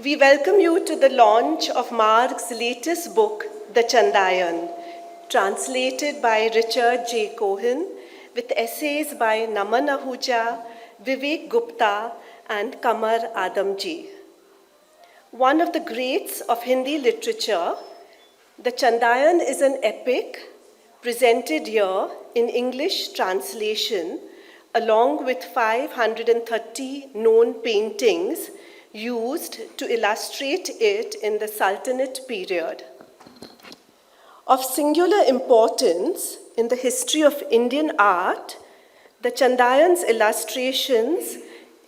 We welcome you to the launch of Marg's latest book, The Chandayan, translated by Richard J. Cohen, with essays by Naman Ahuja, Vivek Gupta, and Kamar Adamji. One of the greats of Hindi literature, The Chandayan is an epic presented here in English translation, along with 530 known paintings used to illustrate it in the Sultanate period. Of singular importance in the history of Indian art, the Chandayan's illustrations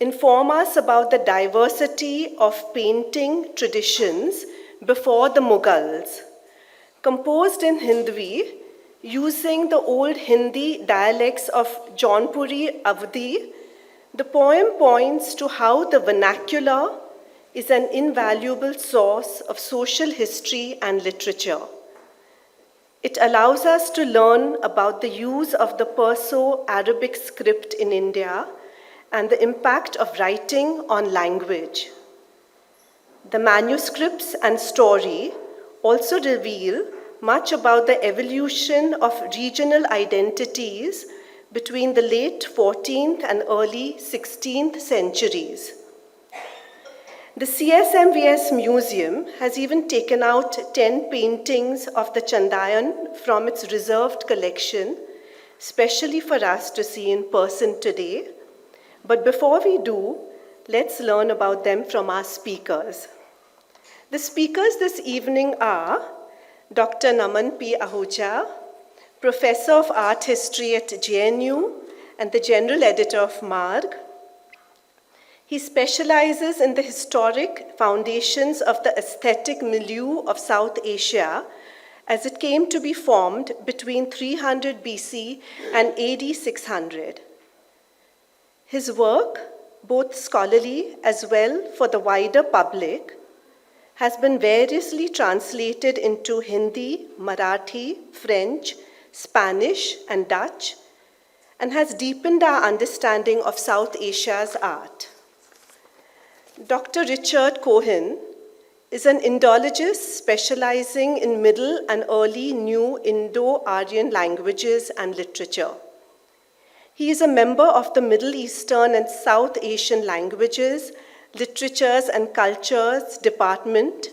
inform us about the diversity of painting traditions before the Mughals. Composed in Hindvi, using the old Hindi dialects of Jaunpuri Avdi, the poem points to how the vernacular is an invaluable source of social history and literature. It allows us to learn about the use of the Perso-Arabic script in India and the impact of writing on language. The manuscripts and story also reveal much about the evolution of regional identities between the late 14th and early 16th centuries. The CSMVS Museum has even taken out 10 paintings of the Chandayan from its reserved collection, specially for us to see in person today. But before we do, let's learn about them from our speakers. The speakers this evening are Dr. Naman P. Ahuja, Professor of Art History at JNU and the General Editor of Marg. He specializes in the historic foundations of the aesthetic milieu of South Asia as it came to be formed between 300 BC and AD 600. His work, both scholarly as well for the wider public, has been variously translated into Hindi, Marathi, French, Spanish, and Dutch, and has deepened our understanding of South Asia's art. Dr. Richard Cohen is an Indologist specializing in Middle and early New Indo-Aryan languages and literature. He is a member of the Middle Eastern and South Asian Languages, Literatures and Cultures Department,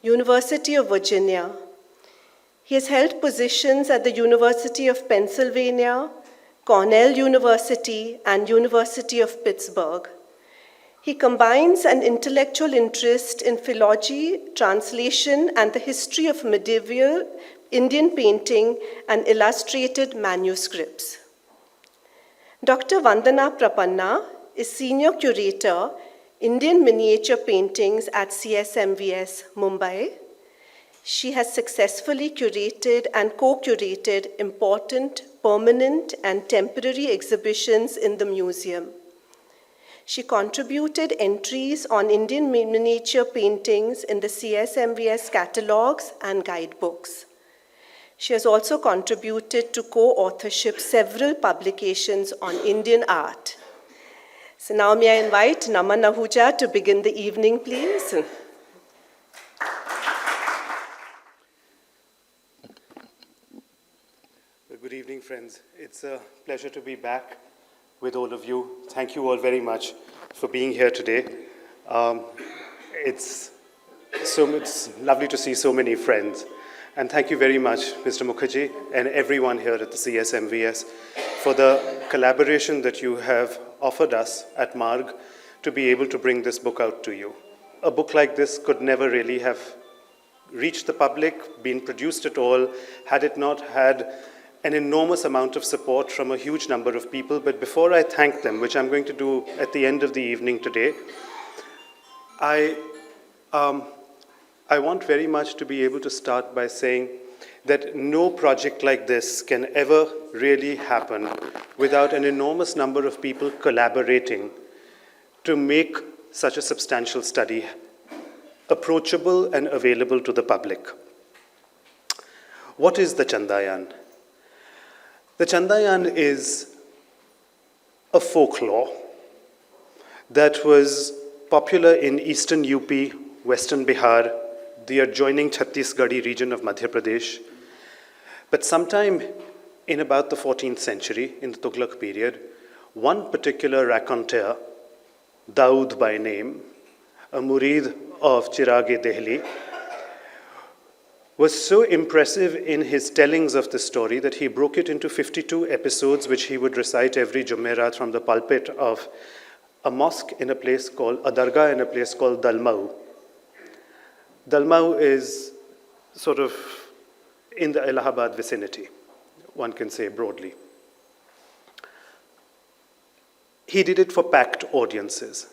University of Virginia. He has held positions at the University of Pennsylvania, Cornell University, and University of Pittsburgh. He combines an intellectual interest in philology, translation, and the history of medieval Indian painting and illustrated manuscripts. Dr. Vandana Prapanna is Senior Curator, Indian Miniature Paintings at CSMVS Mumbai. She has successfully curated and co-curated important, permanent, and temporary exhibitions in the museum. She contributed entries on Indian miniature paintings in the CSMVS catalogs and guidebooks. She has also contributed to co-authorship several publications on Indian art. So now may I invite Naman Ahuja to begin the evening, please. Good evening, friends. It's a pleasure to be back with all of you. Thank you all very much for being here today. It's lovely to see so many friends. And thank you very much, Mr. Mukherjee, and everyone here at the CSMVS for the collaboration that you have offered us at Marg to be able to bring this book out to you. A book like this could never really have reached the public, been produced at all, had it not had an enormous amount of support from a huge number of people. But before I thank them, which I'm going to do at the end of the evening today, I want very much to be able to start by saying that no project like this can ever really happen without an enormous number of people collaborating to make such a substantial study approachable and available to the public. What is the Chandayan? The Chandayan is a folklore that was popular in eastern UP western Bihar, the adjoining Chhattisgarhi region of Madhya Pradesh. But sometime in about the 14th century, in the Tughlaq period, one particular raconteur, Daud by name, a murid of Chirag-e-Dehli, was so impressive in his tellings of the story that he broke it into 52 episodes, which he would recite every Jumeirah from the pulpit of a mosque in a place called, a dargah in a place called Dalmau. Dalmau is sort of in the Allahabad vicinity, one can say broadly. He did it for packed audiences.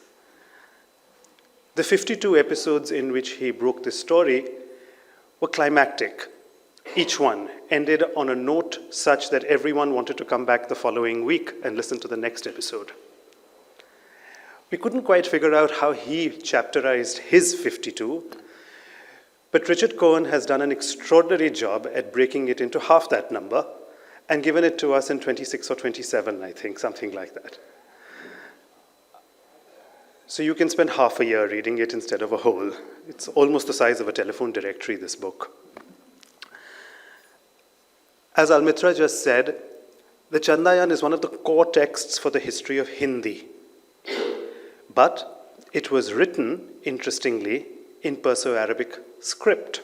The 52 episodes in which he broke this story were climactic. Each one ended on a note such that everyone wanted to come back the following week and listen to the next episode. We couldn't quite figure out how he chapterized his 52, but Richard Cohen has done an extraordinary job at breaking it into half that number and given it to us in 26 or 27, I think, something like that. So you can spend half a year reading it instead of a whole. It's almost the size of a telephone directory, this book. As Almitra just said, the Chandayan is one of the core texts for the history of Hindi. But it was written, interestingly, in Perso-Arabic script.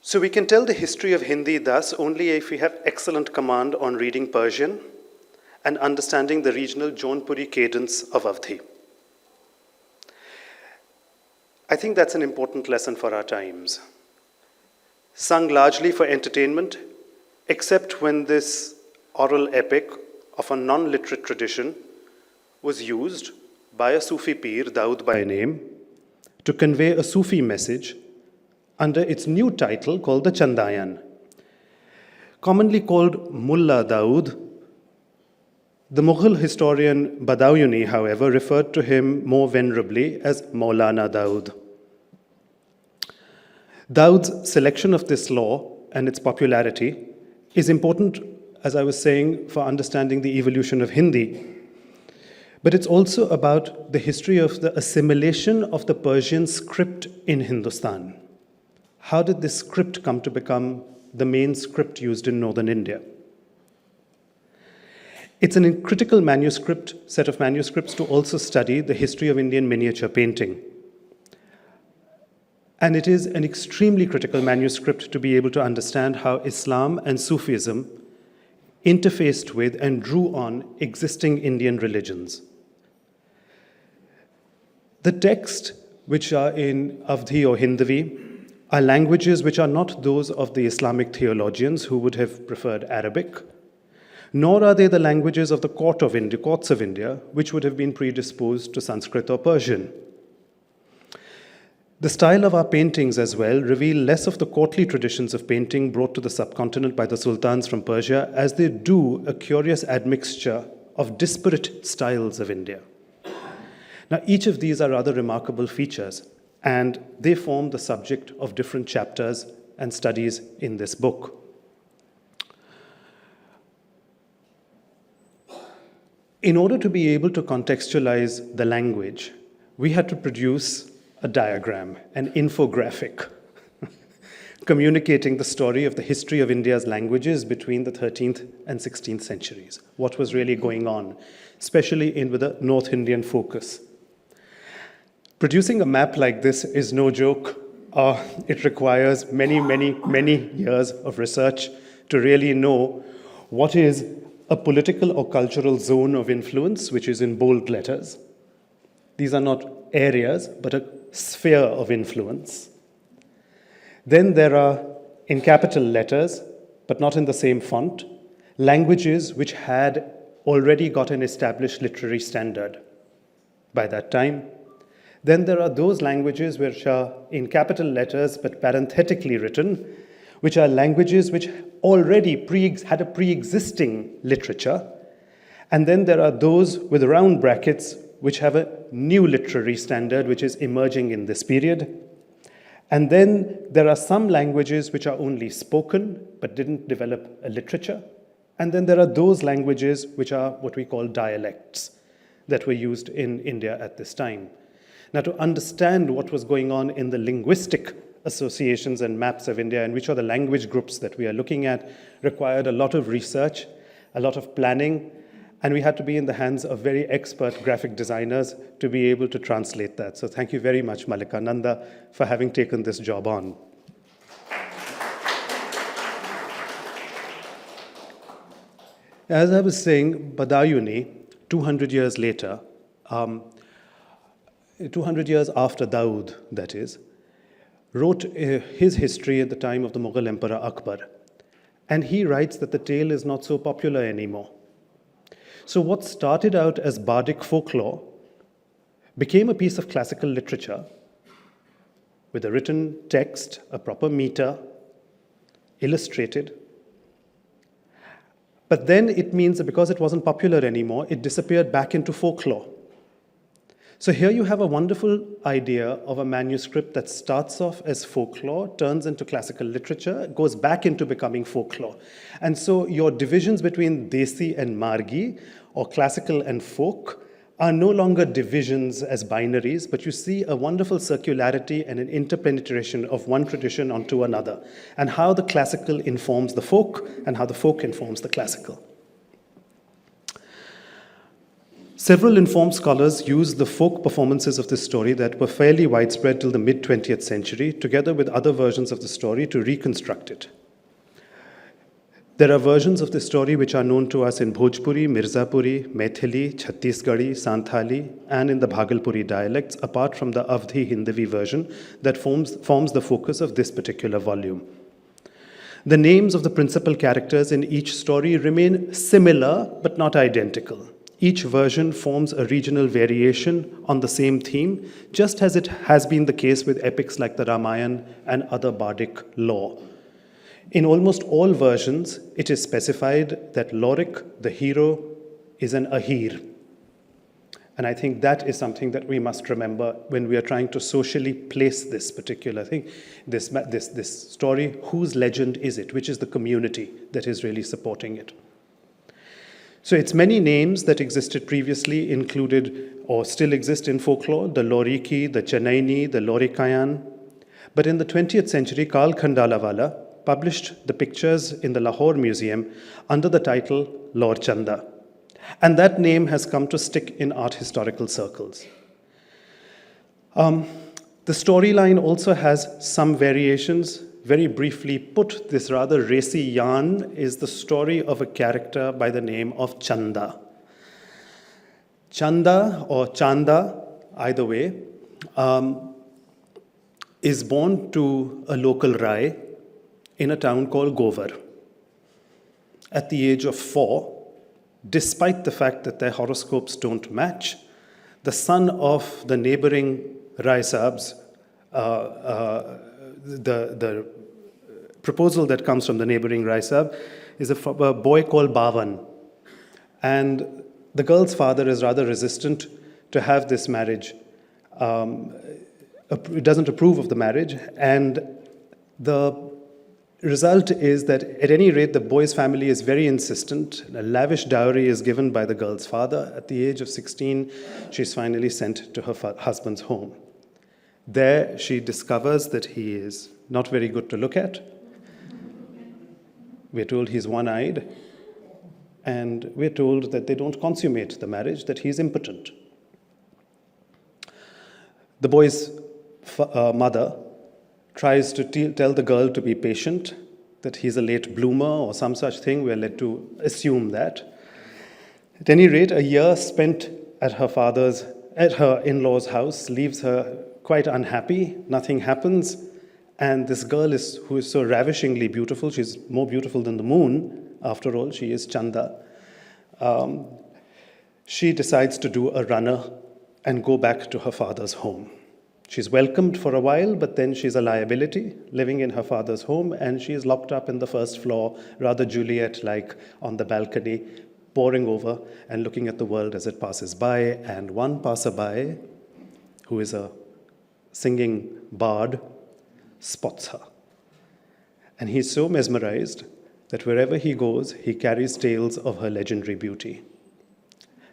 So we can tell the history of Hindi thus only if we have excellent command on reading Persian and understanding the regional Jaunpuri cadence of Avdhi. I think that's an important lesson for our times. Sung largely for entertainment, except when this oral epic of a non-literate tradition was used by a Sufi Pir, Daud by name, to convey a Sufi message under its new title called the Chandayan. Commonly called Mullah Daud, the Mughal historian Badauyuni, however, referred to him more venerably as Maulana Daud. Daud's selection of this law and its popularity is important, as I was saying, for understanding the evolution of Hindi. But it's also about the history of the assimilation of the Persian script in Hindustan. How did this script come to become the main script used in northern India? It's an critical set of manuscripts to also study the history of Indian miniature painting. And it is an extremely critical manuscript to be able to understand how Islam and Sufism interfaced with and drew on existing Indian religions. The texts, which are in Avdhi or Hindavi, are languages which are not those of the Islamic theologians who would have preferred Arabic, nor are they the languages of the courts of India, which would have been predisposed to Sanskrit or Persian. The style of our paintings as well reveal less of the courtly traditions of painting brought to the subcontinent by the sultans from Persia, as they do a curious admixture of disparate styles of India. Now, each of these are rather remarkable features, and they form the subject of different chapters and studies in this book. In order to be able to contextualize the language, we had to produce a diagram, an infographic, communicating the story of the history of India's languages between the 13th and 16th centuries, what was really going on, especially with a North Indian focus. Producing a map like this is no joke. It requires many years of research to really know what is a political or cultural zone of influence, which is in bold letters. These are not areas, but a sphere of influence. Then there are, in capital letters, but not in the same font, languages which had already got an established literary standard by that time. Then there are those languages which are in capital letters but parenthetically written, which are languages which already had a pre-existing literature. And then there are those with round brackets which have a new literary standard which is emerging in this period. And then there are some languages which are only spoken but didn't develop a literature. And then there are those languages which are what we call dialects that were used in India at this time. Now, to understand what was going on in the linguistic associations and maps of India and which are the language groups that we are looking at required a lot of research, a lot of planning, and we had to be in the hands of very expert graphic designers to be able to translate that. So thank you very much, Malika Nanda, for having taken this job on. As I was saying, Badayuni, 200 years later, 200 years after Dawood, that is, wrote his history at the time of the Mughal Emperor Akbar. And he writes that the tale is not so popular anymore. So what started out as bardic folklore became a piece of classical literature with a written text, a proper meter, illustrated. But then it means that because it wasn't popular anymore, it disappeared back into folklore. So here you have a wonderful idea of a manuscript that starts off as folklore, turns into classical literature, goes back into becoming folklore. And so your divisions between Desi and Margi, or classical and folk, are no longer divisions as binaries, but you see a wonderful circularity and an interpenetration of one tradition onto another, and how the classical informs the folk, and how the folk informs the classical. Several informed scholars used the folk performances of this story that were fairly widespread till the mid-20th century, together with other versions of the story, to reconstruct it. There are versions of this story which are known to us in Bhojpuri, Mirzapuri, Maithili, Chhattisgarhi, Santhali, and in the Bhagalpuri dialects, apart from the Avdhi Hindavi version that forms the focus of this particular volume. The names of the principal characters in each story remain similar, but not identical. Each version forms a regional variation on the same theme, just as it has been the case with epics like the Ramayana and other bardic lore. In almost all versions, it is specified that Lorik, the hero, is an Ahir. And I think that is something that we must remember when we are trying to socially place this particular thing, this story. Whose legend is it? Which is the community that is really supporting it? So its many names that existed previously included, or still exist in folklore, the Loriki, the Chanaini, the Lorikayan. But in the 20th century, Karl Khandalawala published the pictures in the Lahore Museum under the title Lor Chanda. And that name has come to stick in art historical circles. The storyline also has some variations. Very briefly put, this rather racy yarn is the story of a character by the name of Chanda. Chanda or Chanda, either way, is born to a local Rai in a town called Govar. At the age of 4, despite the fact that their horoscopes don't match, the son of the neighboring Rai Saabs, the proposal that comes from the neighboring Rai Saab is a boy called Bavan. And the girl's father is rather resistant to have this marriage. It doesn't approve of the marriage. And the result is that, at any rate, the boy's family is very insistent. A lavish dowry is given by the girl's father. At the age of 16, she's finally sent to her husband's home. There, she discovers that he is not very good to look at. We're told he's one-eyed. And we're told that they don't consummate the marriage, that he's impotent. The boy's mother tries to tell the girl to be patient, that he's a late bloomer or some such thing. We're led to assume that. At any rate, a year spent at her in-law's house leaves her quite unhappy. Nothing happens. And this girl who is so ravishingly beautiful, she's more beautiful than the moon, after all, she is Chanda. She decides to do a runner and go back to her father's home. She's welcomed for a while, but then she's a liability, living in her father's home, and she is locked up in the first floor, rather Juliet-like, on the balcony, poring over and looking at the world as it passes by. And one passerby, who is a singing bard, spots her. And he's so mesmerized that wherever he goes, he carries tales of her legendary beauty.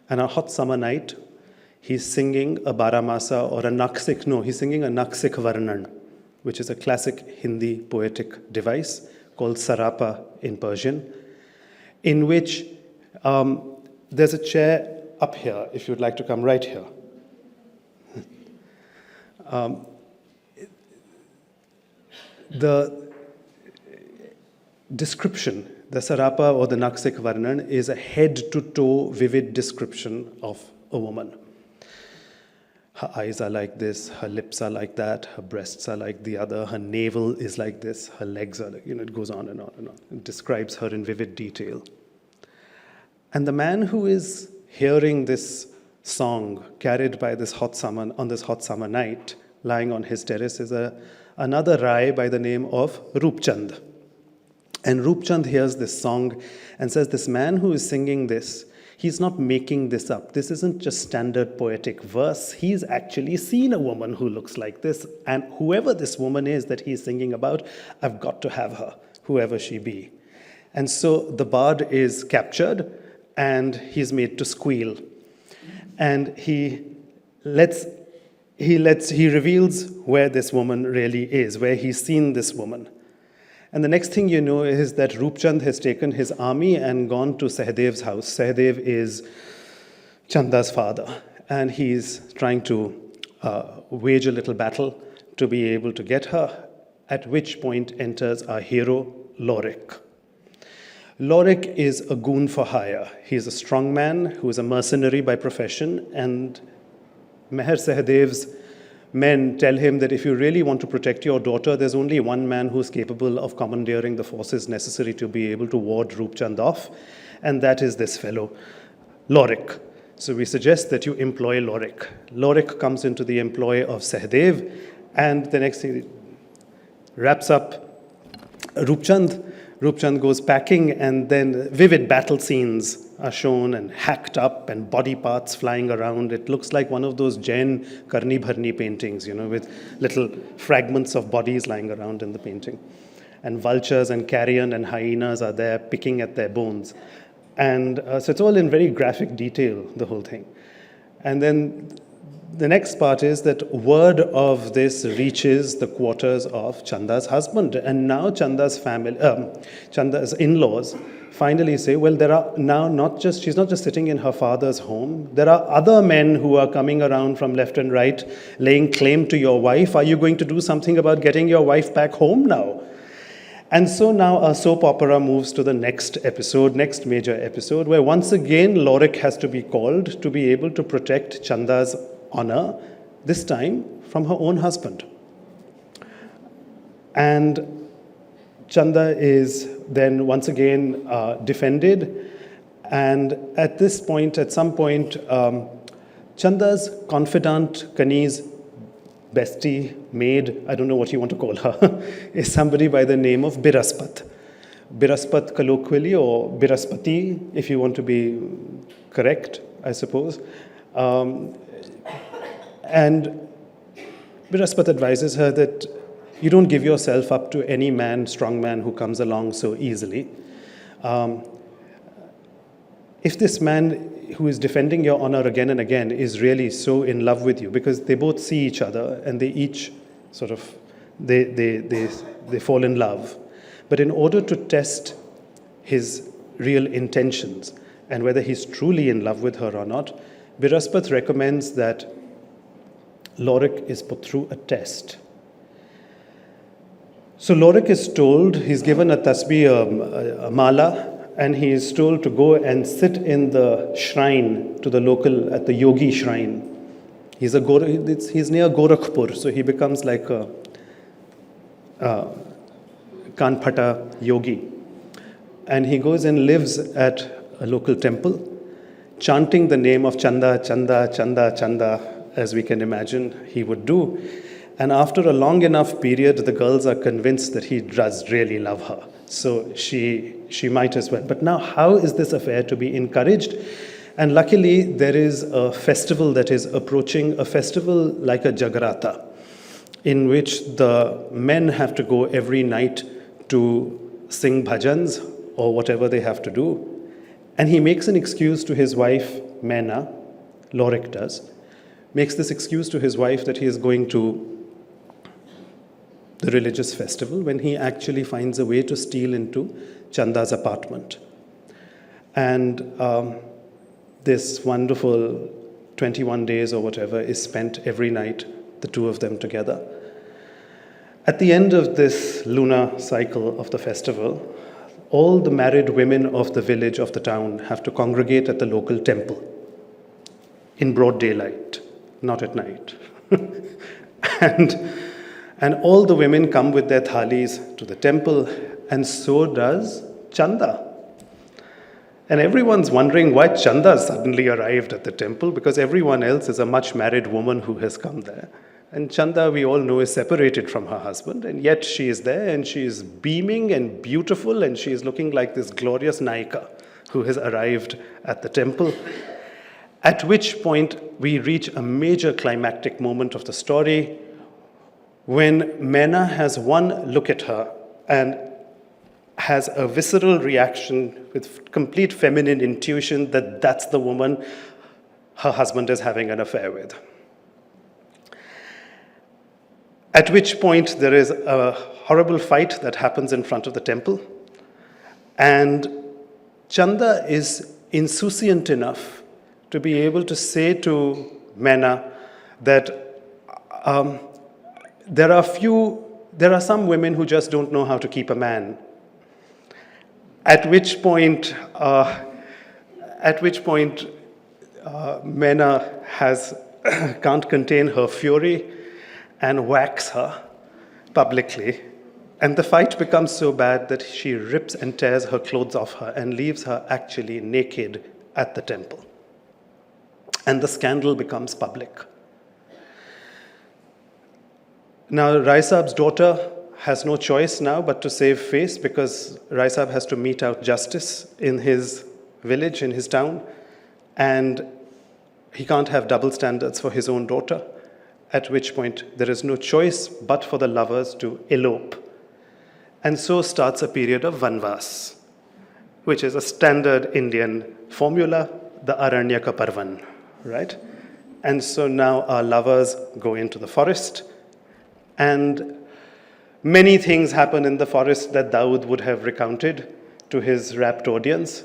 And on a hot summer night, He's singing a Baramasa or a Naksik. No, he's singing a Naksik Varnan, which is a classic Hindi poetic device called Sarapa in Persian, in which there's a chair up here, if you'd like to come right here. The description, the Sarapa or the Naksik Varnan, is a head-to-toe vivid description of a woman. Her eyes are like this, her lips are like that, her breasts are like the other, her navel is like this, her legs are like, it goes on and on and on. It describes her in vivid detail. And the man who is hearing this song carried by this hot summer, on this hot summer night, lying on his terrace, is another Rai by the name of Roopchand. And Roopchand hears this song and says, this man who is singing this, he's not making this up. This isn't just standard poetic verse. He's actually seen a woman who looks like this. And whoever this woman is that he's singing about, I've got to have her, whoever she be. And so the bard is captured and he's made to squeal. And he reveals where this woman really is, where he's seen this woman. And the next thing you know is that Roopchand has taken his army and gone to Sahadev's house. Sahadev is Chanda's father, and he's trying to wage a little battle to be able to get her, at which point enters our hero, Lorik. Lorik is a goon for hire. He's a strong man who is a mercenary by profession, and Meher Sahadev's men tell him that if you really want to protect your daughter, there's only one man who's capable of commandeering the forces necessary to be able to ward Roopchand off, and that is this fellow, Lorik. So we suggest that you employ Lorik. Lorik comes into the employ of Sahadev, and the next thing, wraps up Roopchand. Roopchand goes packing, and then vivid battle scenes are shown and hacked up and body parts flying around. It looks like one of those Jain Karni Bharni paintings, with little fragments of bodies lying around in the painting. And vultures and carrion and hyenas are there picking at their bones. And so it's all in very graphic detail, the whole thing. And then the next part is that word of this reaches the quarters of Chanda's husband. And now Chanda's family, Chanda's in-laws finally say, well, there are now she's not just sitting in her father's home. There are other men who are coming around from left and right, laying claim to your wife. Are you going to do something about getting your wife back home now? And so now our soap opera moves to the next major episode, where once again Lorik has to be called to be able to protect Chanda's honor, this time from her own husband. And Chanda is then once again defended, and at some point, Chanda's confidant, Kani's bestie, maid, I don't know what you want to call her, is somebody by the name of Biraspat. Biraspat colloquially, or Biraspati, if you want to be correct, I suppose. And Biraspat advises her that you don't give yourself up to any man, strong man, who comes along so easily. If this man who is defending your honor again and again is really so in love with you, because they both see each other and they each sort of, they fall in love. But in order to test his real intentions and whether he's truly in love with her or not, Biraspat recommends that Lorik is put through a test. So Lorik is told, he's given a tasbih, a mala, and he is told to go and sit in the shrine at the yogi shrine. He's near Gorakhpur, so he becomes like a Kanphata yogi. And he goes and lives at a local temple, chanting the name of Chanda, Chanda, Chanda, Chanda, as we can imagine he would do. And after a long enough period, the girls are convinced that he does really love her. So she might as well. But now, how is this affair to be encouraged? And luckily, there is a festival that is approaching, a festival like a Jagrata, in which the men have to go every night to sing bhajans or whatever they have to do. And he makes an excuse to his wife, Mena, Lorik does, makes this excuse to his wife that he is going to the religious festival, when he actually finds a way to steal into Chanda's apartment. And this wonderful 21 days or whatever is spent every night, the two of them together. At the end of this lunar cycle of the festival, all the married women of the village, of the town, have to congregate at the local temple in broad daylight, not at night. And all the women come with their thalis to the temple, and so does Chanda. And everyone's wondering why Chanda suddenly arrived at the temple, because everyone else is a much married woman who has come there. And Chanda, we all know, is separated from her husband, and yet she is there, and she is beaming and beautiful, and she is looking like this glorious Naika who has arrived at the temple. At which point we reach a major climactic moment of the story, when Mena has one look at her and has a visceral reaction with complete feminine intuition that that's the woman her husband is having an affair with. At which point there is a horrible fight that happens in front of the temple, and Chanda is insouciant enough to be able to say to Mena that there are some women who just don't know how to keep a man. At which point Mena can't contain her fury and whacks her publicly. And the fight becomes so bad that she rips and tears her clothes off her and leaves her actually naked at the temple. And the scandal becomes public. Now, Rai Saab's daughter has no choice now but to save face, because Rai Saab has to mete out justice in his village, in his town, and he can't have double standards for his own daughter, at which point there is no choice but for the lovers to elope. And so starts a period of Vanvas, which is a standard Indian formula, the Aranyaka Parvan, right? And so now our lovers go into the forest, and many things happen in the forest that Dawood would have recounted to his rapt audience.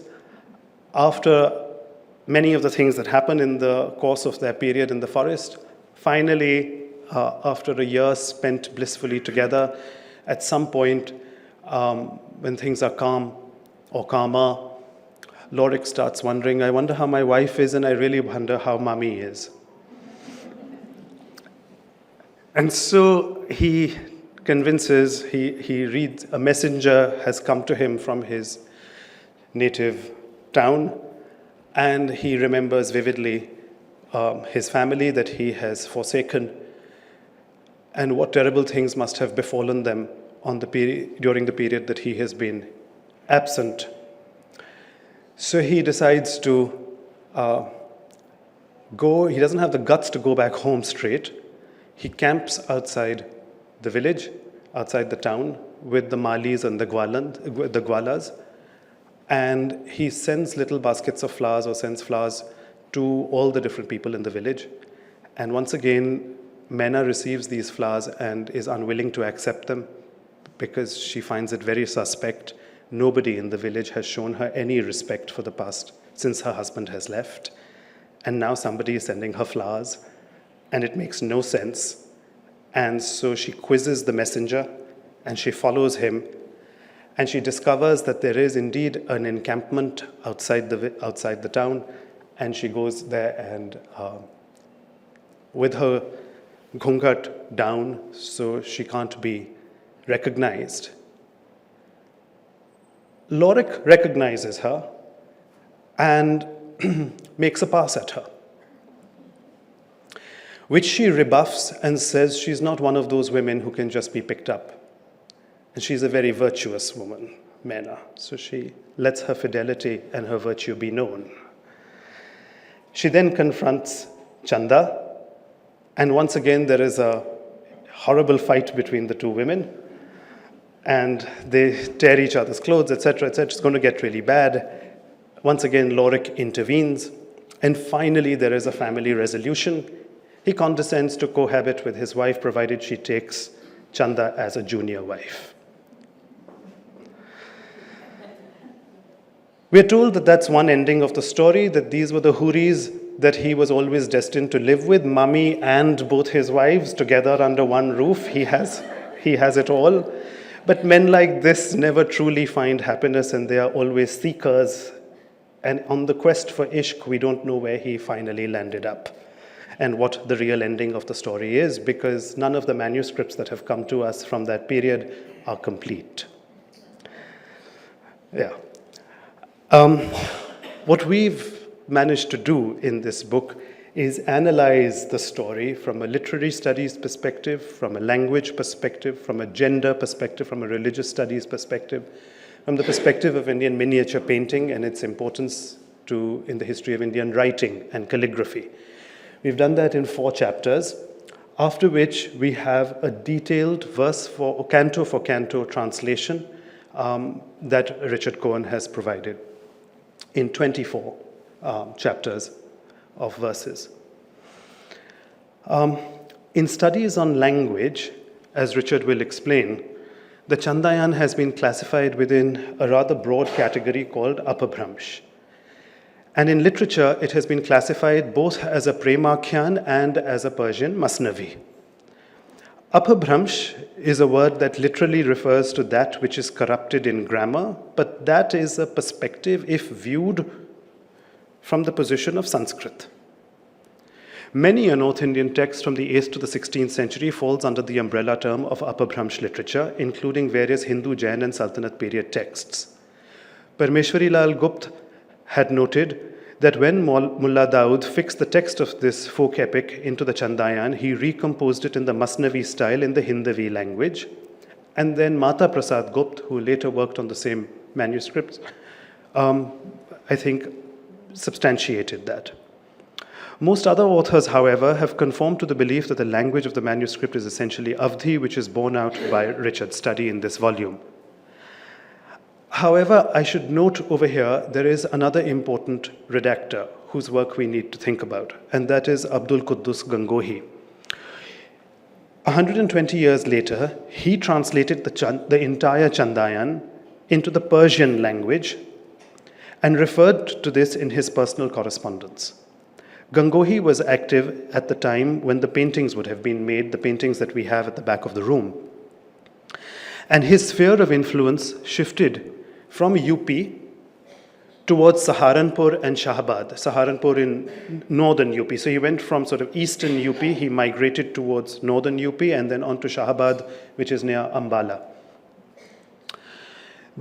After many of the things that happen in the course of their period in the forest, finally, after a year spent blissfully together, at some point, when things are calm or calmer, Lorik starts wondering, I wonder how my wife is, and I really wonder how Mummy is. And so he convinces, he reads, a messenger has come to him from his native town, and he remembers vividly his family that he has forsaken, and what terrible things must have befallen them during the period that he has been absent. So he decides to go. He doesn't have the guts to go back home straight. He camps outside the village, outside the town, with the Malis and the Gwalas, and he sends little baskets of flowers, or sends flowers to all the different people in the village. And once again, Mena receives these flowers and is unwilling to accept them because she finds it very suspect. Nobody in the village has shown her any respect for the past since her husband has left. And now somebody is sending her flowers, and it makes no sense. And so she quizzes the messenger, and she follows him, and she discovers that there is indeed an encampment outside the town, and she goes there and with her ghungat down so she can't be recognized. Lorik recognizes her and makes a pass at her, which she rebuffs and says she's not one of those women who can just be picked up. And she's a very virtuous woman, Mena, so she lets her fidelity and her virtue be known. She then confronts Chanda, and once again there is a horrible fight between the two women, and they tear each other's clothes, etc., etc. It's going to get really bad. Once again, Lorik intervenes, and finally there is a family resolution. he condescends to cohabit with his wife provided she takes Chanda as a junior wife. We are told that that's one ending of the story, that these were the Huris that he was always destined to live with, mummy and both his wives together under one roof. He has it all. But men like this never truly find happiness, and they are always seekers. And on the quest for Ishq, we don't know where he finally landed up and what the real ending of the story is, because none of the manuscripts that have come to us from that period are complete. Yeah. What we've managed to do in this book is analyze the story from a literary studies perspective, from a language perspective, from a gender perspective, from a religious studies perspective, from the perspective of Indian miniature painting and its importance in the history of Indian writing and calligraphy. We've done that in 4 chapters, after which we have a detailed canto for canto translation that Richard Cohen has provided in 24 chapters of verses. In studies on language, as Richard will explain, the Chandayan has been classified within a rather broad category called Apabhramsh. And in literature, it has been classified both as a Premakhyan and as a Persian Masnavi. Apabhramsh is a word that literally refers to that which is corrupted in grammar, but that is a perspective if viewed from the position of Sanskrit. Many a North Indian text from the 8th to the 16th century falls under the umbrella term of Apabhramsh literature, including various Hindu, Jain, and Sultanate period texts. Parmeshwari Lal Gupta had noted that when Mullah Daud fixed the text of this folk epic into the Chandayan, he recomposed it in the Masnavi style in the Hindavi language. And then Mata Prasad Gupta, who later worked on the same manuscripts, I think substantiated that. Most other authors, however, have conformed to the belief that the language of the manuscript is essentially Avdhi, which is borne out by Richard's study in this volume. However, I should note over here, there is another important redactor whose work we need to think about, and that is Abdul Quddus Gangohi. 120 years later, he translated the entire Chandayan into the Persian language and referred to this in his personal correspondence. Gangohi was active at the time when the paintings would have been made, the paintings that we have at the back of the room. And his sphere of influence shifted from UP towards Saharanpur and Shahabad, Saharanpur in northern UP. So he went from sort of eastern UP, he migrated towards northern UP, and then on to Shahabad, which is near Ambala.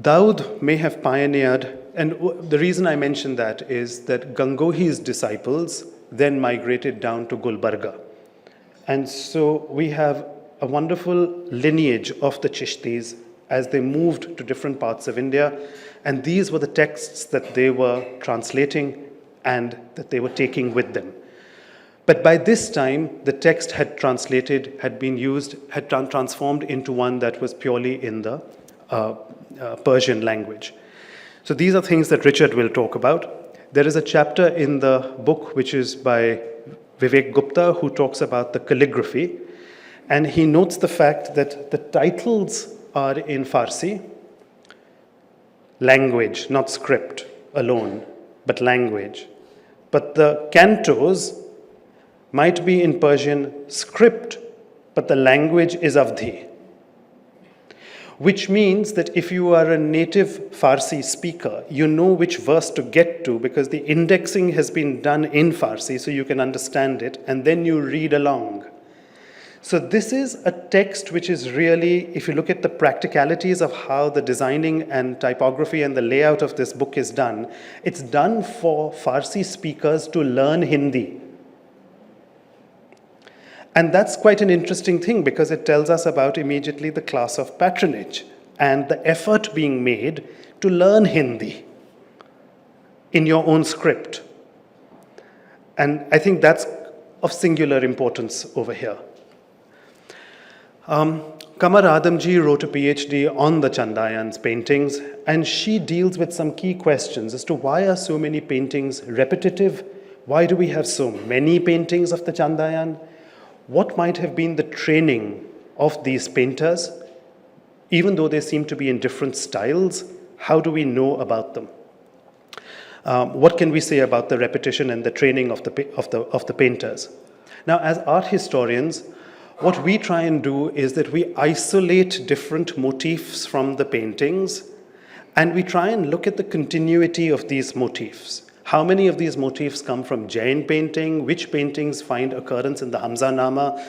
Daud may have pioneered, and the reason I mention that is that Gangohi's disciples then migrated down to Gulbarga. And so we have a wonderful lineage of the Chishtis as they moved to different parts of India, and these were the texts that they were translating and that they were taking with them. But by this time, the text had been used, had transformed into one that was purely in the Persian language. So these are things that Richard will talk about. There is a chapter in the book which is by Vivek Gupta, who talks about the calligraphy, and he notes the fact that the titles are in Farsi, language, not script alone, but language. But the cantos might be in Persian script, but the language is Avdhi. Which means that if you are a native Farsi speaker, you know which verse to get to because the indexing has been done in Farsi so you can understand it, and then you read along. So this is a text which is really, if you look at the practicalities of how the designing and typography and the layout of this book is done, it's done for Farsi speakers to learn Hindi. And that's quite an interesting thing because it tells us about immediately the class of patronage and the effort being made to learn Hindi in your own script. And I think that's of singular importance over here. Kamar Adamji wrote a PhD on the Chandayan's paintings, and she deals with some key questions as to why are so many paintings repetitive? Why do we have so many paintings of the Chandayan? what might have been the training of these painters? Even though they seem to be in different styles, how do we know about them? What can we say about the repetition and the training of the painters? Now, as art historians, what we try and do is that we isolate different motifs from the paintings, and we try and look at the continuity of these motifs. How many of these motifs come from Jain painting? Which paintings find occurrence in the Hamzanama,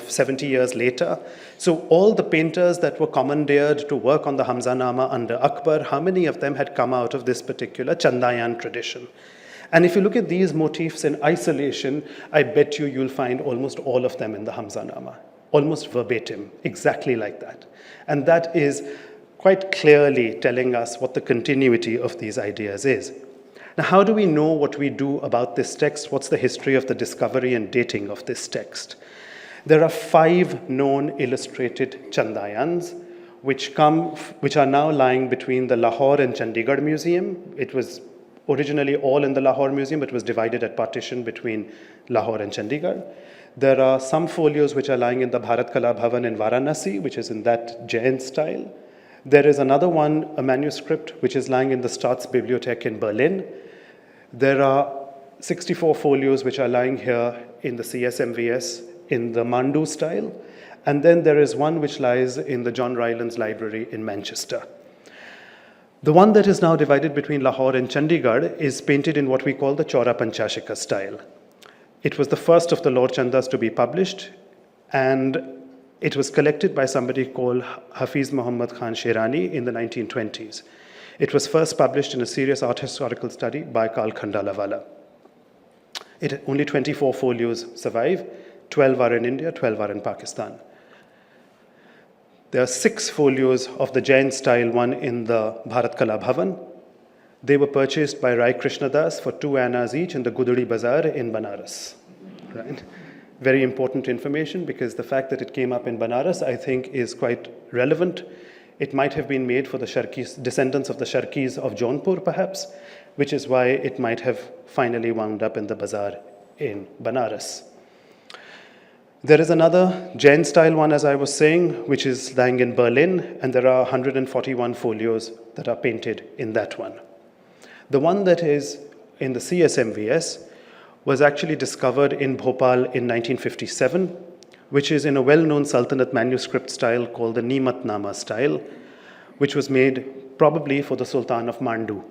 70 years later? So all the painters that were commandeered to work on the Hamzanama under Akbar, how many of them had come out of this particular Chandayan tradition? And if you look at these motifs in isolation, I bet you'll find almost all of them in the Hamzanama, almost verbatim, exactly like that. And that is quite clearly telling us what the continuity of these ideas is. Now, how do we know what we do about this text? What's the history of the discovery and dating of this text? There are 5 known illustrated Chandayans, which are now lying between the Lahore and Chandigarh Museum. It was originally all in the Lahore Museum, but was divided at partition between Lahore and Chandigarh. There are some folios which are lying in the Bharat Kala Bhavan in Varanasi, which is in that Jain style. There is another one, a manuscript, which is lying in the Staatsbibliothek in Berlin. There are 64 folios which are lying here in the CSMVS in the Mandu style. And then there is one which lies in the John Rylands Library in Manchester. The one that is now divided between Lahore and Chandigarh is painted in what we call the Chaura Panchashika style. It was the first of the Lord Chandas to be published, and it was collected by somebody called Hafiz Muhammad Khan Sherani in the 1920s. It was first published in a serious art historical study by Karl Khandalawala. Only 24 folios survive, 12 are in India, 12 are in Pakistan. There are 6 folios of the Jain style, one in the Bharat Kala Bhavan. They were purchased by Rai Krishnadas for 2 annas each in the Guduri Bazaar in Banaras. Right? Very important information, because the fact that it came up in Banaras, I think, is quite relevant. It might have been made for the Sharkis, descendants of the Sharkis of Jaunpur, perhaps, which is why it might have finally wound up in the bazaar in Banaras. There is another Jain style one, as I was saying, which is lying in Berlin, and there are 141 folios that are painted in that one. The one that is in the CSMVS was actually discovered in Bhopal in 1957, which is in a well-known Sultanate manuscript style called the Nimatnama style, which was made probably for the Sultan of Mandu.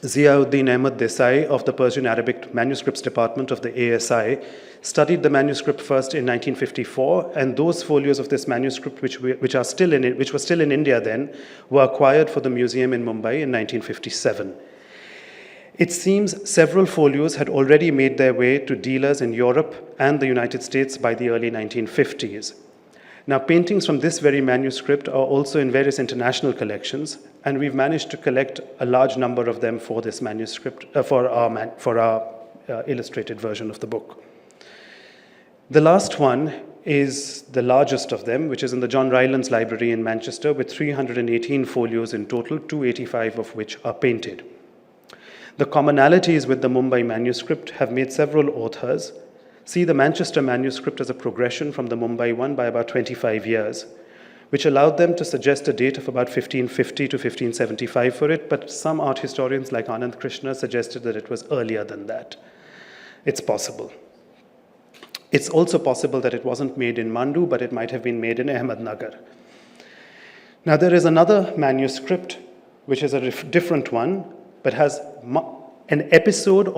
Ziauddin Ahmad Desai of the Persian Arabic Manuscripts Department of the ASI studied the manuscript first in 1954, and those folios of this manuscript which were still in India then, were acquired for the museum in Mumbai in 1957. It seems several folios had already made their way to dealers in Europe and the United States by the early 1950s. Now, paintings from this very manuscript are also in various international collections, and we've managed to collect a large number of them for this manuscript, for our illustrated version of the book. The last one is the largest of them, which is in the John Rylands Library in Manchester, with 318 folios in total, 285 of which are painted. The commonalities with the Mumbai manuscript have made several authors see the Manchester manuscript as a progression from the Mumbai one by about 25 years, which allowed them to suggest a date of about 1550 to 1575 for it, but some art historians like Anand Krishna suggested that it was earlier than that. It's possible. It's also possible that it wasn't made in Mandu, but it might have been made in Ahmednagar. Now, there is another manuscript, which is a different one, but has an episode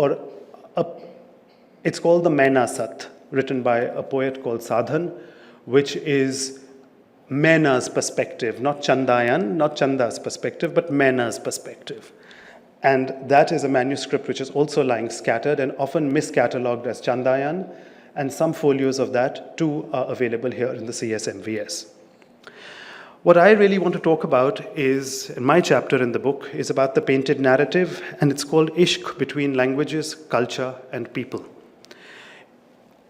it's called the Maina Sat, written by a poet called Sadhan, which is Maina's perspective, not Chandayan, not Chanda's perspective, but Maina's perspective. And that is a manuscript which is also lying scattered and often miscatalogued as Chandayan, and some folios of that too are available here in the CSMVS. What I really want to talk about is, in my chapter in the book, is about the painted narrative, and it's called Ishq between languages, culture, and people.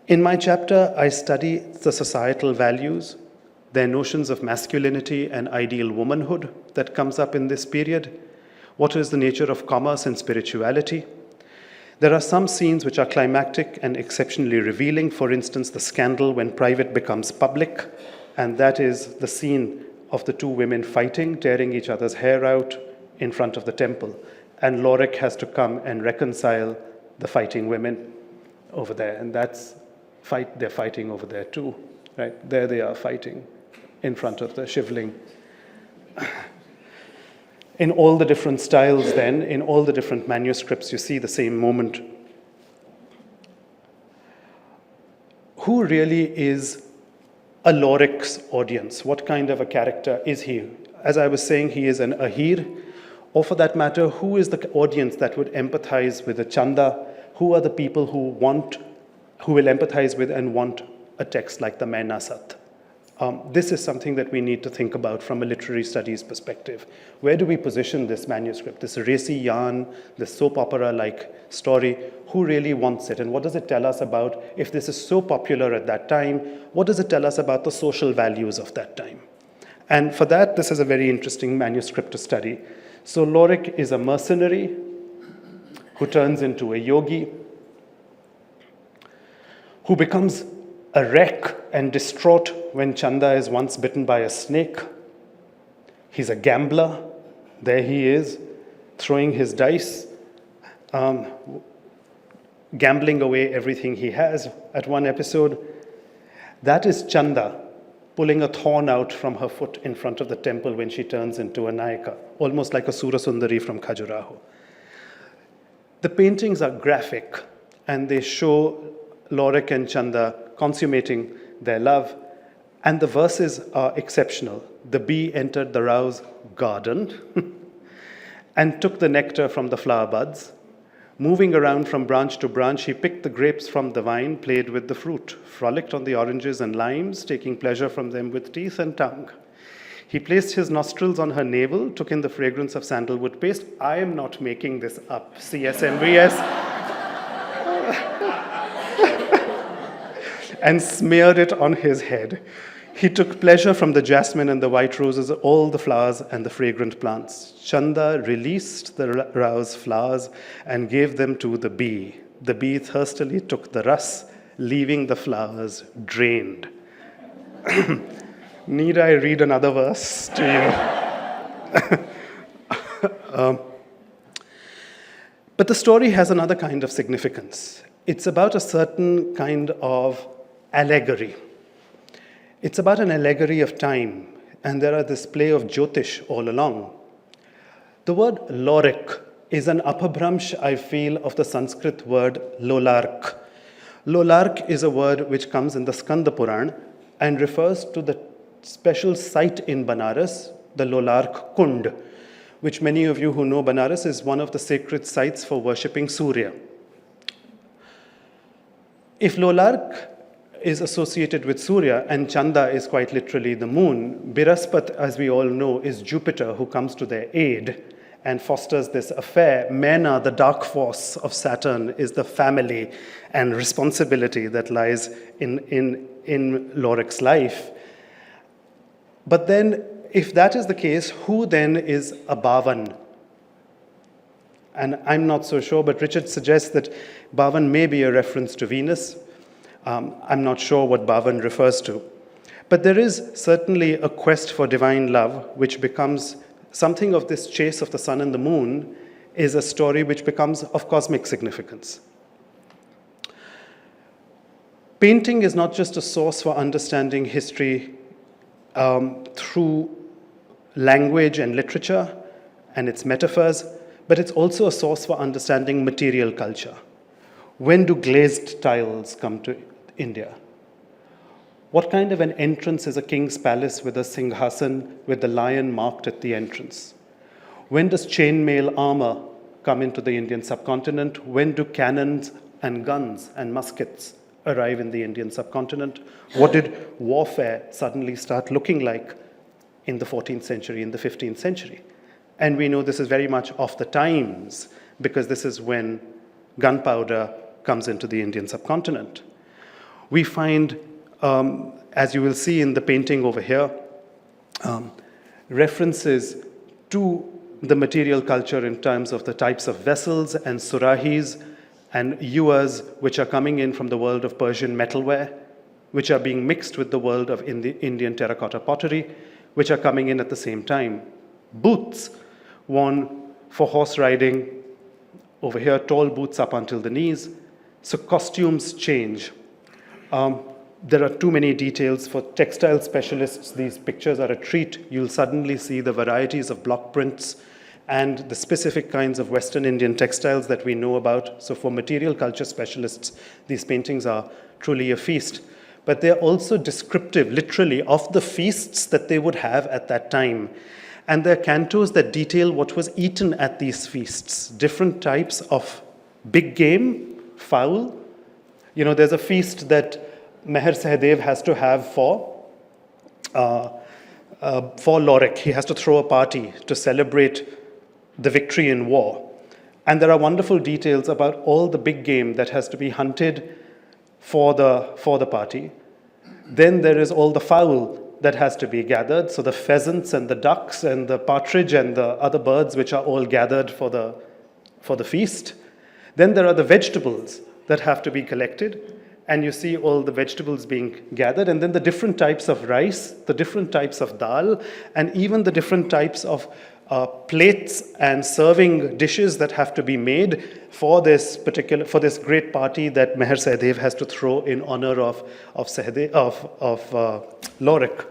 In my chapter, I study the societal values, their notions of masculinity and ideal womanhood that comes up in this period, what is the nature of commerce and spirituality, There are some scenes which are climactic and exceptionally revealing. For instance, the scandal when private becomes public, and that is the scene of the two women fighting, tearing each other's hair out in front of the temple. And Lorik has to come and reconcile the fighting women over there. And they're fighting over there too, right? There they are fighting in front of the shivling. In all the different styles then, in all the different manuscripts, you see the same moment. Who really is a Lorik's audience? What kind of a character is he? As I was saying, he is an Ahir, or for that matter, who is the audience that would empathize with a Chanda? Who are the people who will empathize with and want a text like the Mainasat? This is something that we need to think about from a literary studies perspective. Where do we position this manuscript, this racy yarn, this soap opera-like story? Who really wants it? And what does it tell us about, if this is so popular at that time, what does it tell us about the social values of that time? And for that, this is a very interesting manuscript to study. So Lorik is a mercenary who turns into a yogi, who becomes a wreck and distraught when Chanda is once bitten by a snake. He's a gambler. There he is, throwing his dice, gambling away everything he has at one episode. That is Chanda pulling a thorn out from her foot in front of the temple when she turns into a Nayaka, almost like a Surasundari from Khajuraho. The paintings are graphic, and they show Lorik and Chanda consummating their love, and the verses are exceptional. The bee entered the rouse's garden and took the nectar from the flower buds. Moving around from branch to branch, he picked the grapes from the vine, played with the fruit, frolicked on the oranges and limes, taking pleasure from them with teeth and tongue. He placed his nostrils on her navel, took in the fragrance of sandalwood paste. I am not making this up, CSMVS. And smeared it on his head. He took pleasure from the jasmine and the white roses, all the flowers and the fragrant plants. Chanda released the rose flowers and gave them to the bee. The bee thirstily took the ras, leaving the flowers drained. Need I read another verse to you? But the story has another kind of significance. It's about a certain kind of allegory. It's about an allegory of time, and there are this play of Jyotish all along. The word Lorik is an apabhramsh, I feel, of the Sanskrit word lolark. Lolark is a word which comes in the Skanda Puran and refers to the special site in Banaras, the Lolark Kund, which many of you who know Banaras is one of the sacred sites for worshipping Surya. If Lolark is associated with Surya, and Chanda is quite literally the moon, Biraspat, as we all know, is Jupiter who comes to their aid and fosters this affair. Mena, the dark force of Saturn, is the family and responsibility that lies in Lorik's life. But then, if that is the case, who then is a Bhavan? And I'm not so sure, but Richard suggests that Bhavan may be a reference to Venus. I'm not sure what Bhavan refers to. But there is certainly a quest for divine love, which becomes something of this chase of the sun and the moon, is a story which becomes of cosmic significance. Painting is not just a source for understanding history through language and literature and its metaphors, but it's also a source for understanding material culture. When do glazed tiles come to India? What kind of an entrance is a king's palace with a singhasan with the lion marked at the entrance? When does chainmail armor come into the Indian subcontinent? When do cannons and guns and muskets arrive in the Indian subcontinent? What did warfare suddenly start looking like in the 14th century, in the 15th century? And we know this is very much of the times, because this is when gunpowder comes into the Indian subcontinent. We find, as you will see in the painting over here, references to the material culture in terms of the types of vessels and surahis and yuas which are coming in from the world of Persian metalware, which are being mixed with the world of Indian terracotta pottery, which are coming in at the same time. Boots worn for horse riding, over here tall boots up until the knees. So costumes change. There are too many details. For textile specialists, these pictures are a treat. You'll suddenly see the varieties of block prints and the specific kinds of Western Indian textiles that we know about. So for material culture specialists, these paintings are truly a feast. But they're also descriptive, literally, of the feasts that they would have at that time. And there are cantos that detail what was eaten at these feasts. Different types of big game, fowl. You know, there's a feast that Meher Sahadev has to have for Lorik. He has to throw a party to celebrate the victory in war. And there are wonderful details about all the big game that has to be hunted for the party. Then there is all the fowl that has to be gathered. So the pheasants and the ducks and the partridge and the other birds which are all gathered for the feast. Then there are the vegetables that have to be collected. And you see all the vegetables being gathered. And then the different types of rice, the different types of dal, and even the different types of plates and serving dishes that have to be made for this great party that Meher Sahadev has to throw in honor of Lorik.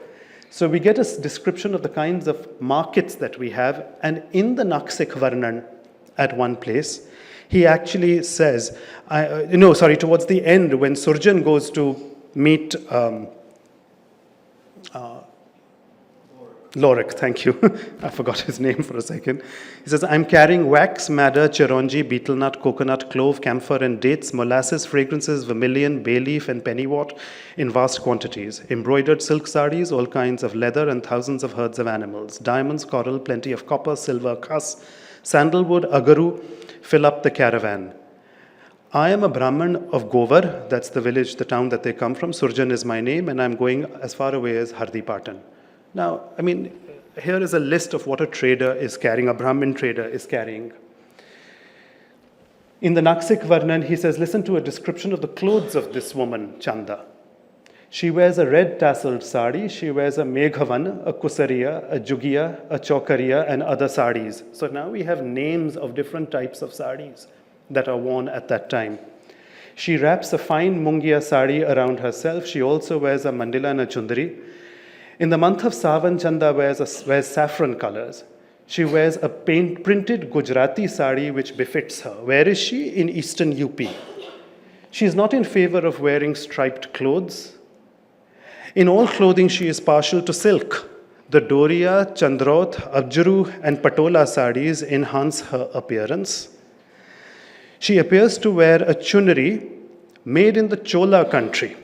So we get a description of the kinds of markets that we have, and in the Naksik Varnan at one place, he actually says, towards the end when Surjan goes to meet Lorik, thank you. I forgot his name for a second. He says, I'm carrying wax, madder, chironji, betel nut, coconut, clove, camphor, and dates, molasses, fragrances, vermilion, bay leaf, and pennywort in vast quantities. Embroidered silk sarees, all kinds of leather, and thousands of herds of animals. Diamonds, coral, plenty of copper, silver, khas, sandalwood, agaru, fill up the caravan. I am a Brahmin of Govar, that's the village, the town that they come from. Surjan is my name, and I'm going as far away as Hardipatan. Now, I mean, here is a list of what a trader is carrying, a Brahmin trader is carrying. In the Naksik Varnan, he says, listen to a description of the clothes of this woman, Chanda. She wears a red tasseled sari, she wears a Meghavan, a Kusariya, a Jugiya, a Chaukariya, and other saris. So now we have names of different types of saris that are worn at that time. She wraps a fine Mungiya sari around herself. She also wears a Mandila and a Chundari. In the month of Savan, Chanda wears saffron colors. She wears a printed Gujarati sari which befits her. Where is she? In eastern UP. She is not in favor of wearing striped clothes. In all clothing, she is partial to silk. The Doriya, Chandrot, Abjaru, and Patola saris enhance her appearance. She appears to wear a chunari made in the Chola country.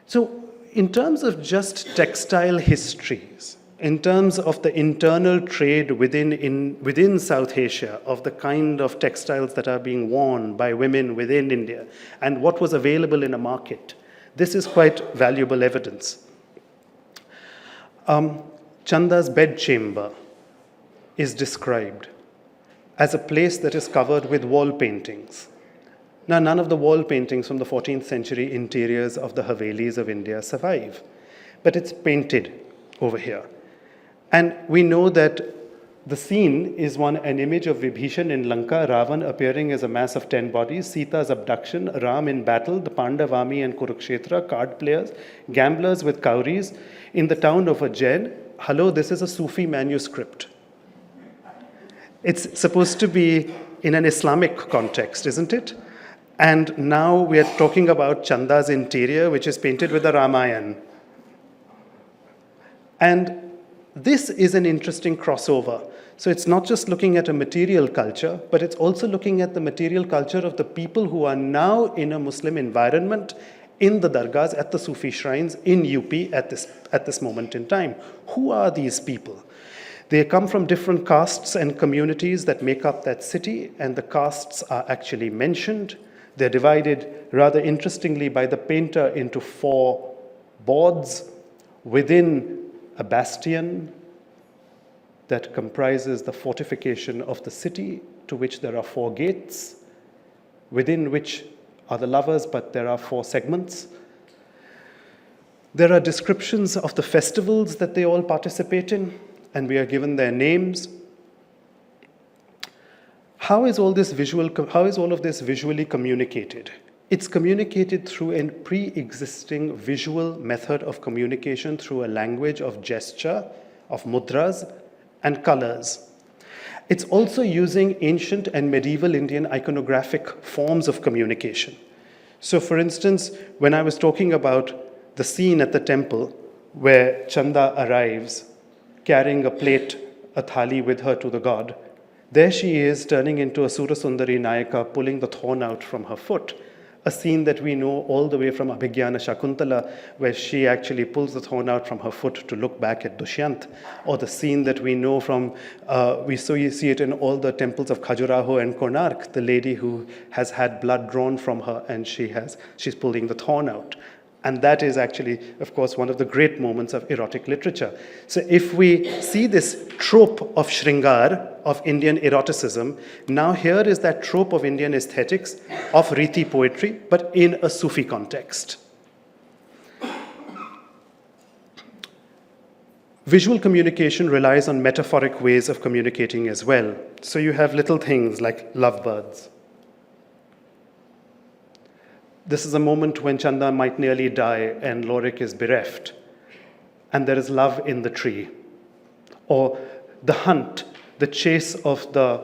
So, in terms of just textile histories, in terms of the internal trade within South Asia, of the kind of textiles that are being worn by women within India, and what was available in a market, this is quite valuable evidence. Chanda's bedchamber is described as a place that is covered with wall paintings. Now, none of the wall paintings from the 14th century interiors of the Havelis of India survive, but it's painted over here. And we know that the scene is an image of Vibhishan in Lanka, Ravan appearing as a mass of 10 bodies, Sita's abduction, Ram in battle, the Pandavami and Kurukshetra, card players, gamblers with cowries in the town of Ujjain. Hello, this is a Sufi manuscript. It's supposed to be in an Islamic context, isn't it? And now we are talking about Chanda's interior, which is painted with the Ramayana. And this is an interesting crossover. So it's not just looking at a material culture, but it's also looking at the material culture of the people who are now in a Muslim environment, in the dargahs, at the Sufi shrines, in UP at this moment in time. Who are these people? They come from different castes and communities that make up that city, and the castes are actually mentioned. They're divided rather interestingly by the painter into 4 boards within a bastion that comprises the fortification of the city to which there are 4 gates, within which are the lovers, but there are 4 segments. There are descriptions of the festivals that they all participate in, and we are given their names. How is all of this visually communicated? It's communicated through a pre-existing visual method of communication through a language of gesture, of mudras, and colors. It's also using ancient and medieval Indian iconographic forms of communication. So for instance, when I was talking about the scene at the temple where Chanda arrives carrying a plate, a thali with her to the god, there she is turning into a Surasundari Nayaka, pulling the thorn out from her foot. A scene that we know all the way from Abhigyana Shakuntala, where she actually pulls the thorn out from her foot to look back at Dushyant, or the scene that we know from, you see it in all the temples of Khajuraho and Konark, the lady who has had blood drawn from her and she's pulling the thorn out. And that is actually, of course, one of the great moments of erotic literature. So if we see this trope of Shringar, of Indian eroticism, now here is that trope of Indian aesthetics, of Riti poetry, but in a Sufi context. Visual communication relies on metaphoric ways of communicating as well. So you have little things like lovebirds. This is a moment when Chanda might nearly die and Lorik is bereft, and there is love in the tree. Or the hunt, the chase of the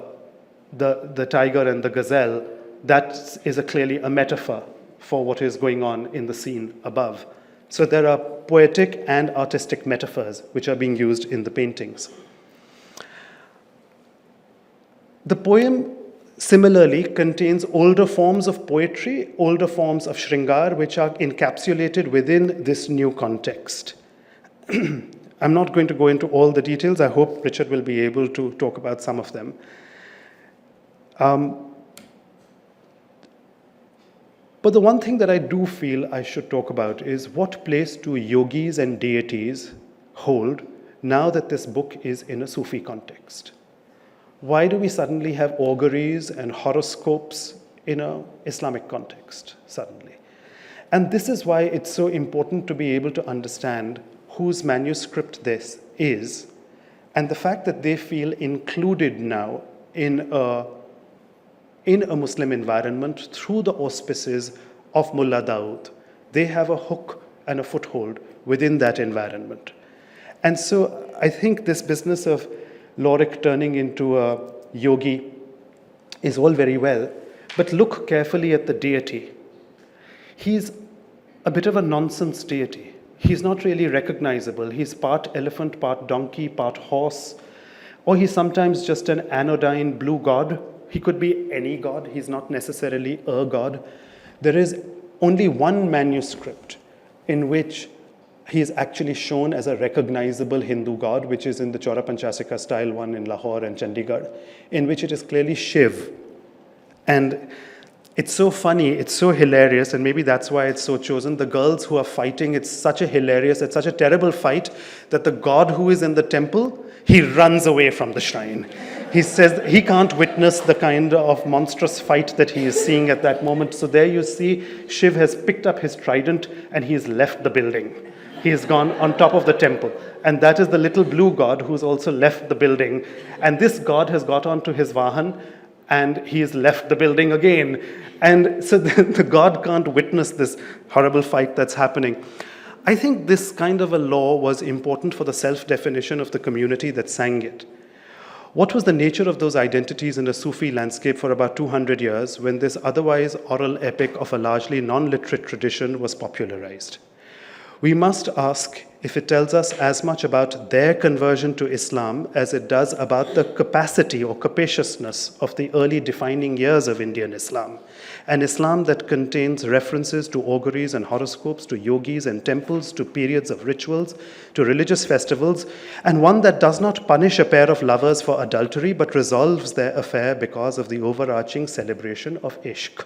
tiger and the gazelle, that is clearly a metaphor for what is going on in the scene above. So there are poetic and artistic metaphors which are being used in the paintings. The poem similarly contains older forms of poetry, older forms of Shringar, which are encapsulated within this new context. I'm not going to go into all the details. I hope Richard will be able to talk about some of them. But the one thing that I do feel I should talk about is what place do yogis and deities hold now that this book is in a Sufi context? Why do we suddenly have auguries and horoscopes in an Islamic context suddenly? And this is why it's so important to be able to understand whose manuscript this is, and the fact that they feel included now in a Muslim environment through the auspices of Mullah Dawood. They have a hook and a foothold within that environment. And so I think this business of Lorik turning into a yogi is all very well, but look carefully at the deity. He's a bit of a nonsense deity. He's not really recognizable. He's part elephant, part donkey, part horse, or he's sometimes just an anodyne blue god. He could be any god. He's not necessarily a god. There is only one manuscript in which he is actually shown as a recognizable Hindu god, which is in the Chaura Panchasika style one in Lahore and Chandigarh, in which it is clearly Shiv. And it's so funny, it's so hilarious, and maybe that's why it's so chosen. The girls who are fighting, it's such a terrible fight that the god who is in the temple, he runs away from the shrine. He says he can't witness the kind of monstrous fight that he is seeing at that moment. So there you see, Shiv has picked up his trident and he has left the building. He has gone on top of the temple. And that is the little blue god who's also left the building. And this god has got onto his Vahan and he has left the building again. And so the god can't witness this horrible fight that's happening. I think this kind of a law was important for the self-definition of the community that sang it. What was the nature of those identities in the Sufi landscape for about 200 years when this otherwise oral epic of a largely non-literate tradition was popularized? We must ask if it tells us as much about their conversion to Islam as it does about the capacity or capaciousness of the early defining years of Indian Islam, an Islam that contains references to auguries and horoscopes, to yogis and temples, to periods of rituals, to religious festivals, and one that does not punish a pair of lovers for adultery but resolves their affair because of the overarching celebration of ishq.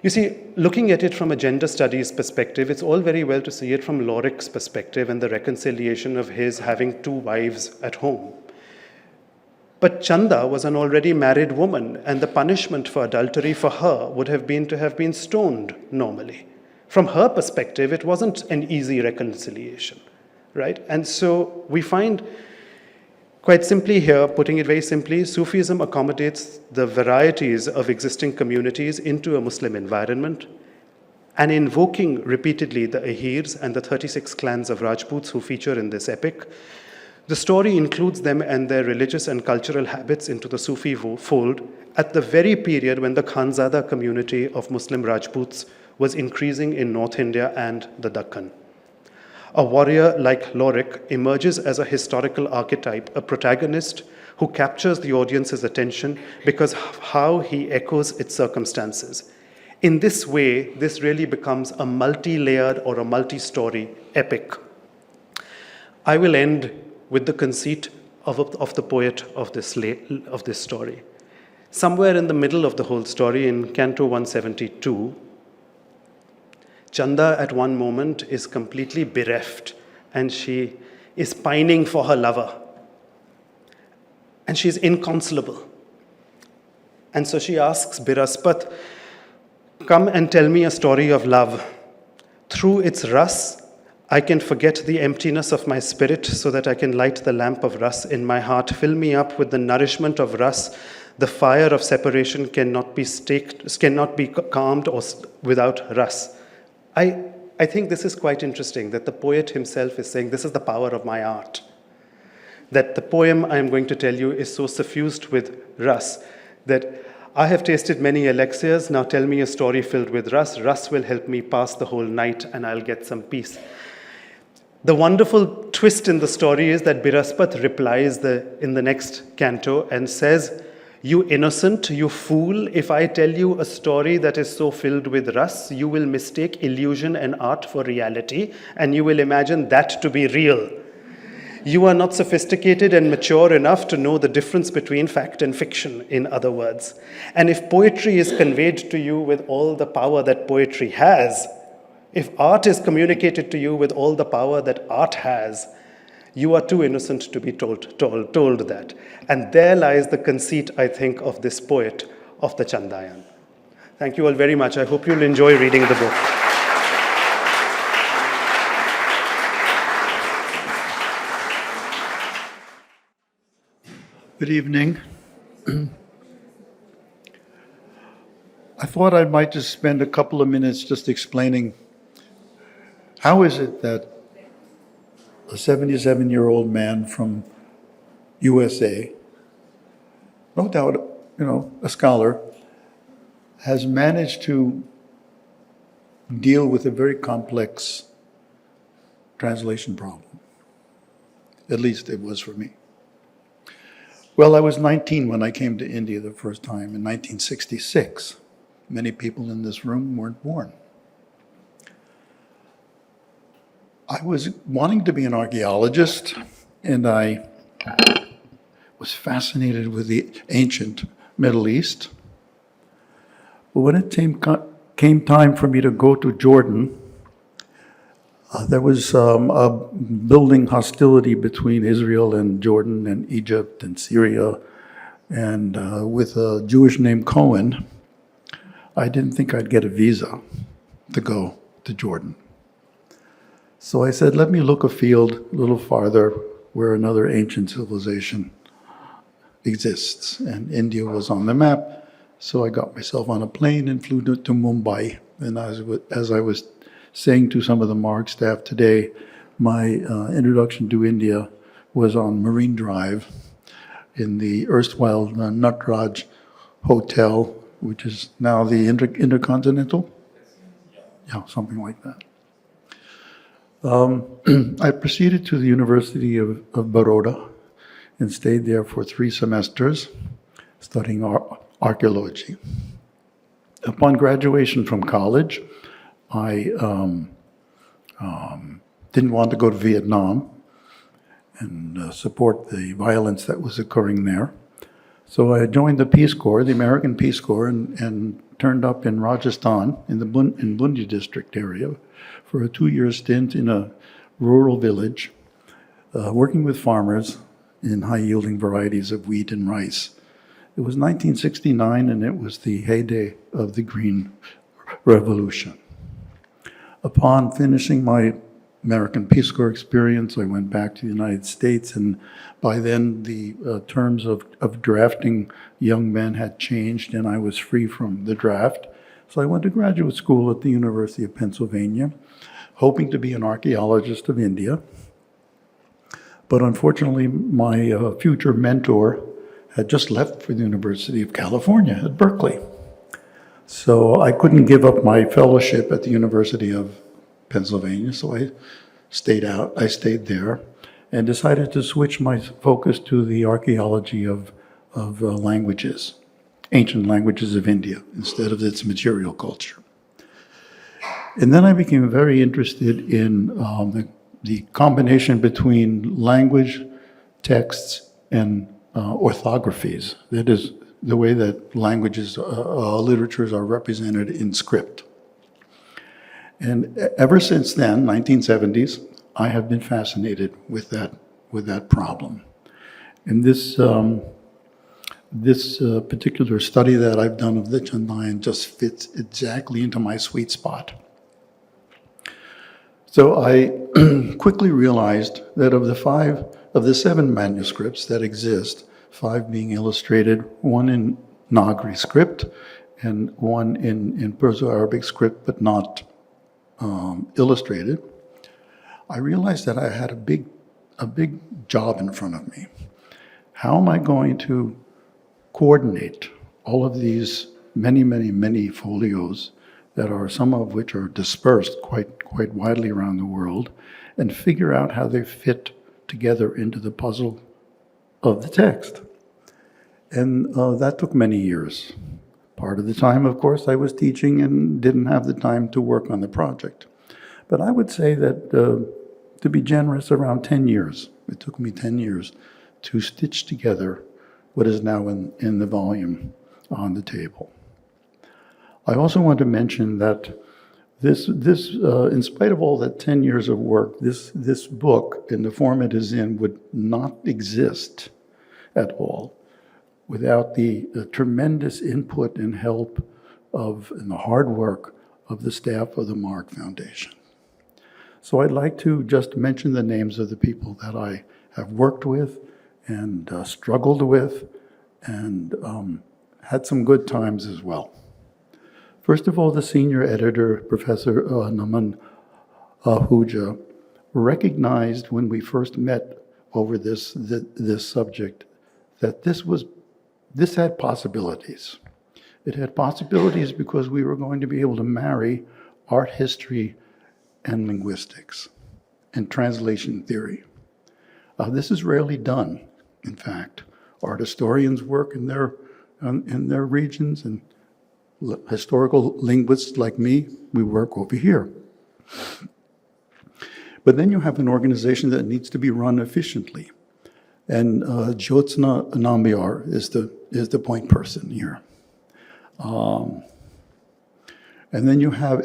You see, looking at it from a gender studies perspective, it's all very well to see it from Lorik's perspective and the reconciliation of his having two wives at home. But Chanda was an already married woman, and the punishment for adultery for her would have been to have been stoned normally. From her perspective, it wasn't an easy reconciliation, right? And so we find, quite simply here, putting it very simply, Sufism accommodates the varieties of existing communities into a Muslim environment, and invoking repeatedly the Ahirs and the 36 clans of Rajputs who feature in this epic. The story includes them and their religious and cultural habits into the Sufi fold at the very period when the Khanzada community of Muslim Rajputs was increasing in North India and the Deccan. A warrior like Lorik emerges as a historical archetype, a protagonist who captures the audience's attention because of how he echoes its circumstances. In this way, this really becomes a multi-layered or a multi-story epic. I will end with the conceit of the poet of this story. Somewhere in the middle of the whole story, in Canto 172, Chanda at one moment is completely bereft, and she is pining for her lover. And she's inconsolable. And so she asks Biraspat, "Come and tell me a story of love. Through its ras, I can forget the emptiness of my spirit so that I can light the lamp of ras in my heart. Fill me up with the nourishment of ras. The fire of separation cannot be calmed or without ras." I think this is quite interesting, that the poet himself is saying, this is the power of my art. That the poem I am going to tell you is so suffused with ras, that I have tasted many elixirs, now tell me a story filled with ras. Ras will help me pass the whole night and I'll get some peace. The wonderful twist in the story is that Biraspat replies in the next canto and says, "You innocent, you fool, if I tell you a story that is so filled with ras, you will mistake illusion and art for reality, and you will imagine that to be real. You are not sophisticated and mature enough to know the difference between fact and fiction, in other words. And if poetry is conveyed to you with all the power that poetry has, if art is communicated to you with all the power that art has, you are too innocent to be told that." And there lies the conceit, I think, of this poet of the Chandayan. Thank you all very much. I hope you'll enjoy reading the book. Good evening. I thought I might just spend a couple of minutes just explaining how is it that a 77-year-old man from USA, no doubt, a scholar, has managed to deal with a very complex translation problem. At least it was for me. Well, I was 19 when I came to India the first time in 1966. Many people in this room weren't born. I was wanting to be an archaeologist, and I was fascinated with the ancient Middle East. But when it came time for me to go to Jordan, there was a building hostility between Israel and Jordan and Egypt and Syria, and with a Jewish named Cohen, I didn't think I'd get a visa to go to Jordan. So I said, let me look afield a little farther where another ancient civilization exists. And India was on the map, so I got myself on a plane and flew to Mumbai. And as I was saying to some of the Marg staff today, my introduction to India was on Marine Drive in the erstwhile Natraj Hotel, which is now the Intercontinental? Yeah, something like that. I proceeded to the University of Baroda and stayed there for 3 semesters studying archaeology. Upon graduation from college, I didn't want to go to Vietnam and support the violence that was occurring there. So I joined the Peace Corps, the American Peace Corps, and turned up in Rajasthan, in the Bundi district area, for a 2-year stint in a rural village, working with farmers in high-yielding varieties of wheat and rice. It was 1969, and it was the heyday of the Green Revolution. Upon finishing my American Peace Corps experience, I went back to the United States, and by then the terms of drafting young men had changed, and I was free from the draft. So I went to graduate school at the University of Pennsylvania, hoping to be an archaeologist of India. But unfortunately, my future mentor had just left for the University of California at Berkeley. So I couldn't give up my fellowship at the University of Pennsylvania, so I stayed there and decided to switch my focus to the archaeology of languages, ancient languages of India, instead of its material culture. And then I became very interested in the combination between language, texts, and orthographies. That is, the way that languages, literatures are represented in script. And ever since then, 1970s, I have been fascinated with that problem. And this particular study that I've done of the Chandayan just fits exactly into my sweet spot. So I quickly realized that of the 7 manuscripts that exist, 5 being illustrated, 1 in Nagri script and 1 in Perso-Arabic script, but not illustrated, I realized that I had a big job in front of me. How am I going to coordinate all of these many folios that are, some of which are dispersed quite widely around the world, and figure out how they fit together into the puzzle of the text? And that took many years. Part of the time, of course, I was teaching and didn't have the time to work on the project. But I would say that, to be generous, around 10 years. It took me 10 years to stitch together what is now in the volume on the table. I also want to mention that this in spite of all that 10 years of work, this book, in the form it is in, would not exist at all without the tremendous input and help and the hard work of the staff of the Marg Foundation. So I'd like to just mention the names of the people that I have worked with and struggled with and had some good times as well. First of all, the senior editor, Professor Naman Ahuja, recognized when we first met over this subject that this had possibilities. It had possibilities because we were going to be able to marry art history and linguistics and translation theory. This is rarely done, in fact. Art historians work in their regions, and historical linguists like me, we work over here. But then you have an organization that needs to be run efficiently. And Jyotsna Nambiar is the point person here. And then you have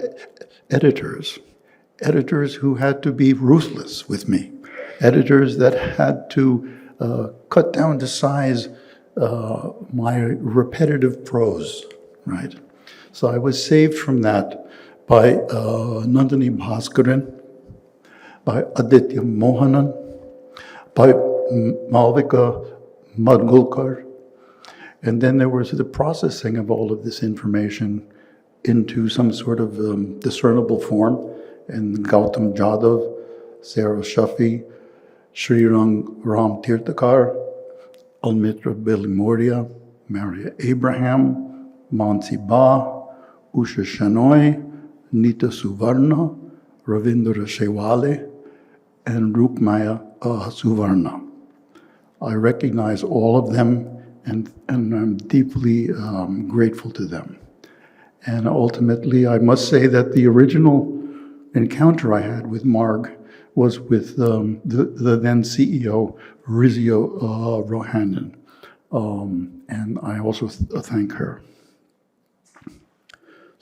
editors who had to be ruthless with me, editors that had to cut down to size my repetitive prose, right? So I was saved from that by Nandini Bhaskaran, by Aditya Mohanan, by Malvika Madgulkar, and then there was the processing of all of this information into some sort of discernible form, and Gautam Jadhav, Sarah Shafi, Srirang Ram Tirthakar, Almitra Belimoria, Maria Abraham, Mansi Ba, Usha Shanoy, Nita Suvarna, Ravindra Shewale, and Rukmaya Suvarna. I recognize all of them, and I'm deeply grateful to them. And ultimately, I must say that the original encounter I had with Marg was with the then CEO, Rizio Rohanan. And I also thank her.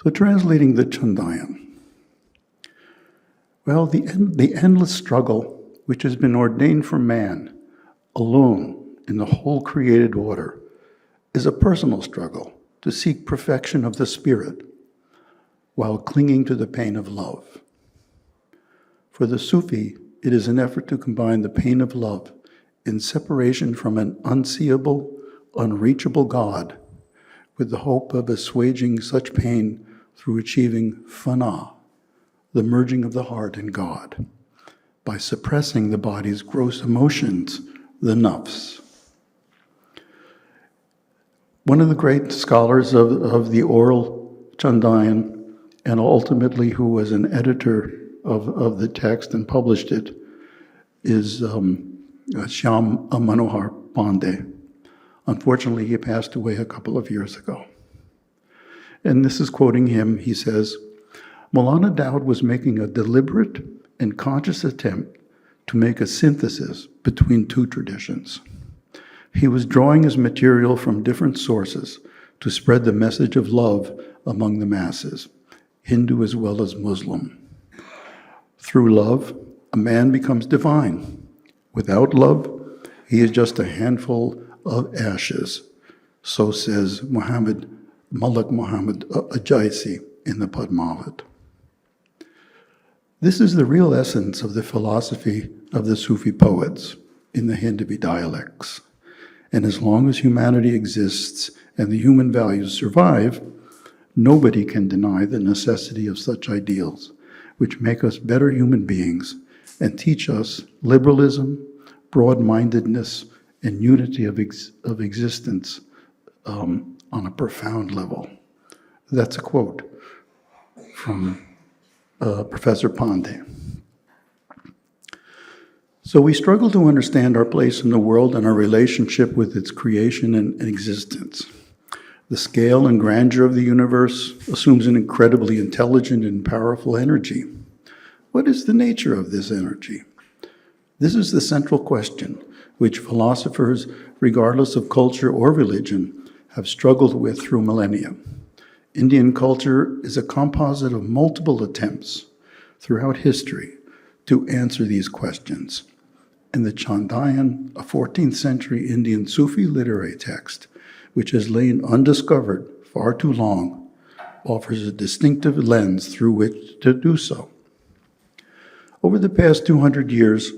So translating the Chandayan. Well, the endless struggle which has been ordained for man alone in the whole created order, is a personal struggle to seek perfection of the spirit while clinging to the pain of love. For the Sufi, it is an effort to combine the pain of love in separation from an unseeable, unreachable God with the hope of assuaging such pain through achieving fana, the merging of the heart and God, by suppressing the body's gross emotions, the nafs. One of the great scholars of the oral Chandayan, and ultimately who was an editor of the text and published it, is Shyam Manohar Pandey. Unfortunately, he passed away a couple of years ago. And this is quoting him. He says, Maulana Dowd was making a deliberate and conscious attempt to make a synthesis between two traditions. He was drawing his material from different sources to spread the message of love among the masses, Hindu as well as Muslim. Through love, a man becomes divine. Without love, he is just a handful of ashes. So says Malik Muhammad Ajaisi in the Padmavat. This is the real essence of the philosophy of the Sufi poets in the Hindu dialects. And as long as humanity exists and the human values survive, nobody can deny the necessity of such ideals, which make us better human beings and teach us liberalism, broad-mindedness, and unity of existence on a profound level. That's a quote from Professor Pandey. So we struggle to understand our place in the world and our relationship with its creation and existence. The scale and grandeur of the universe assumes an incredibly intelligent and powerful energy. What is the nature of this energy? This is the central question which philosophers, regardless of culture or religion, have struggled with through millennia. Indian culture is a composite of multiple attempts throughout history to answer these questions. And the Chandayan, a 14th century Indian Sufi literary text, which has lain undiscovered far too long, offers a distinctive lens through which to do so. Over the past 200 years,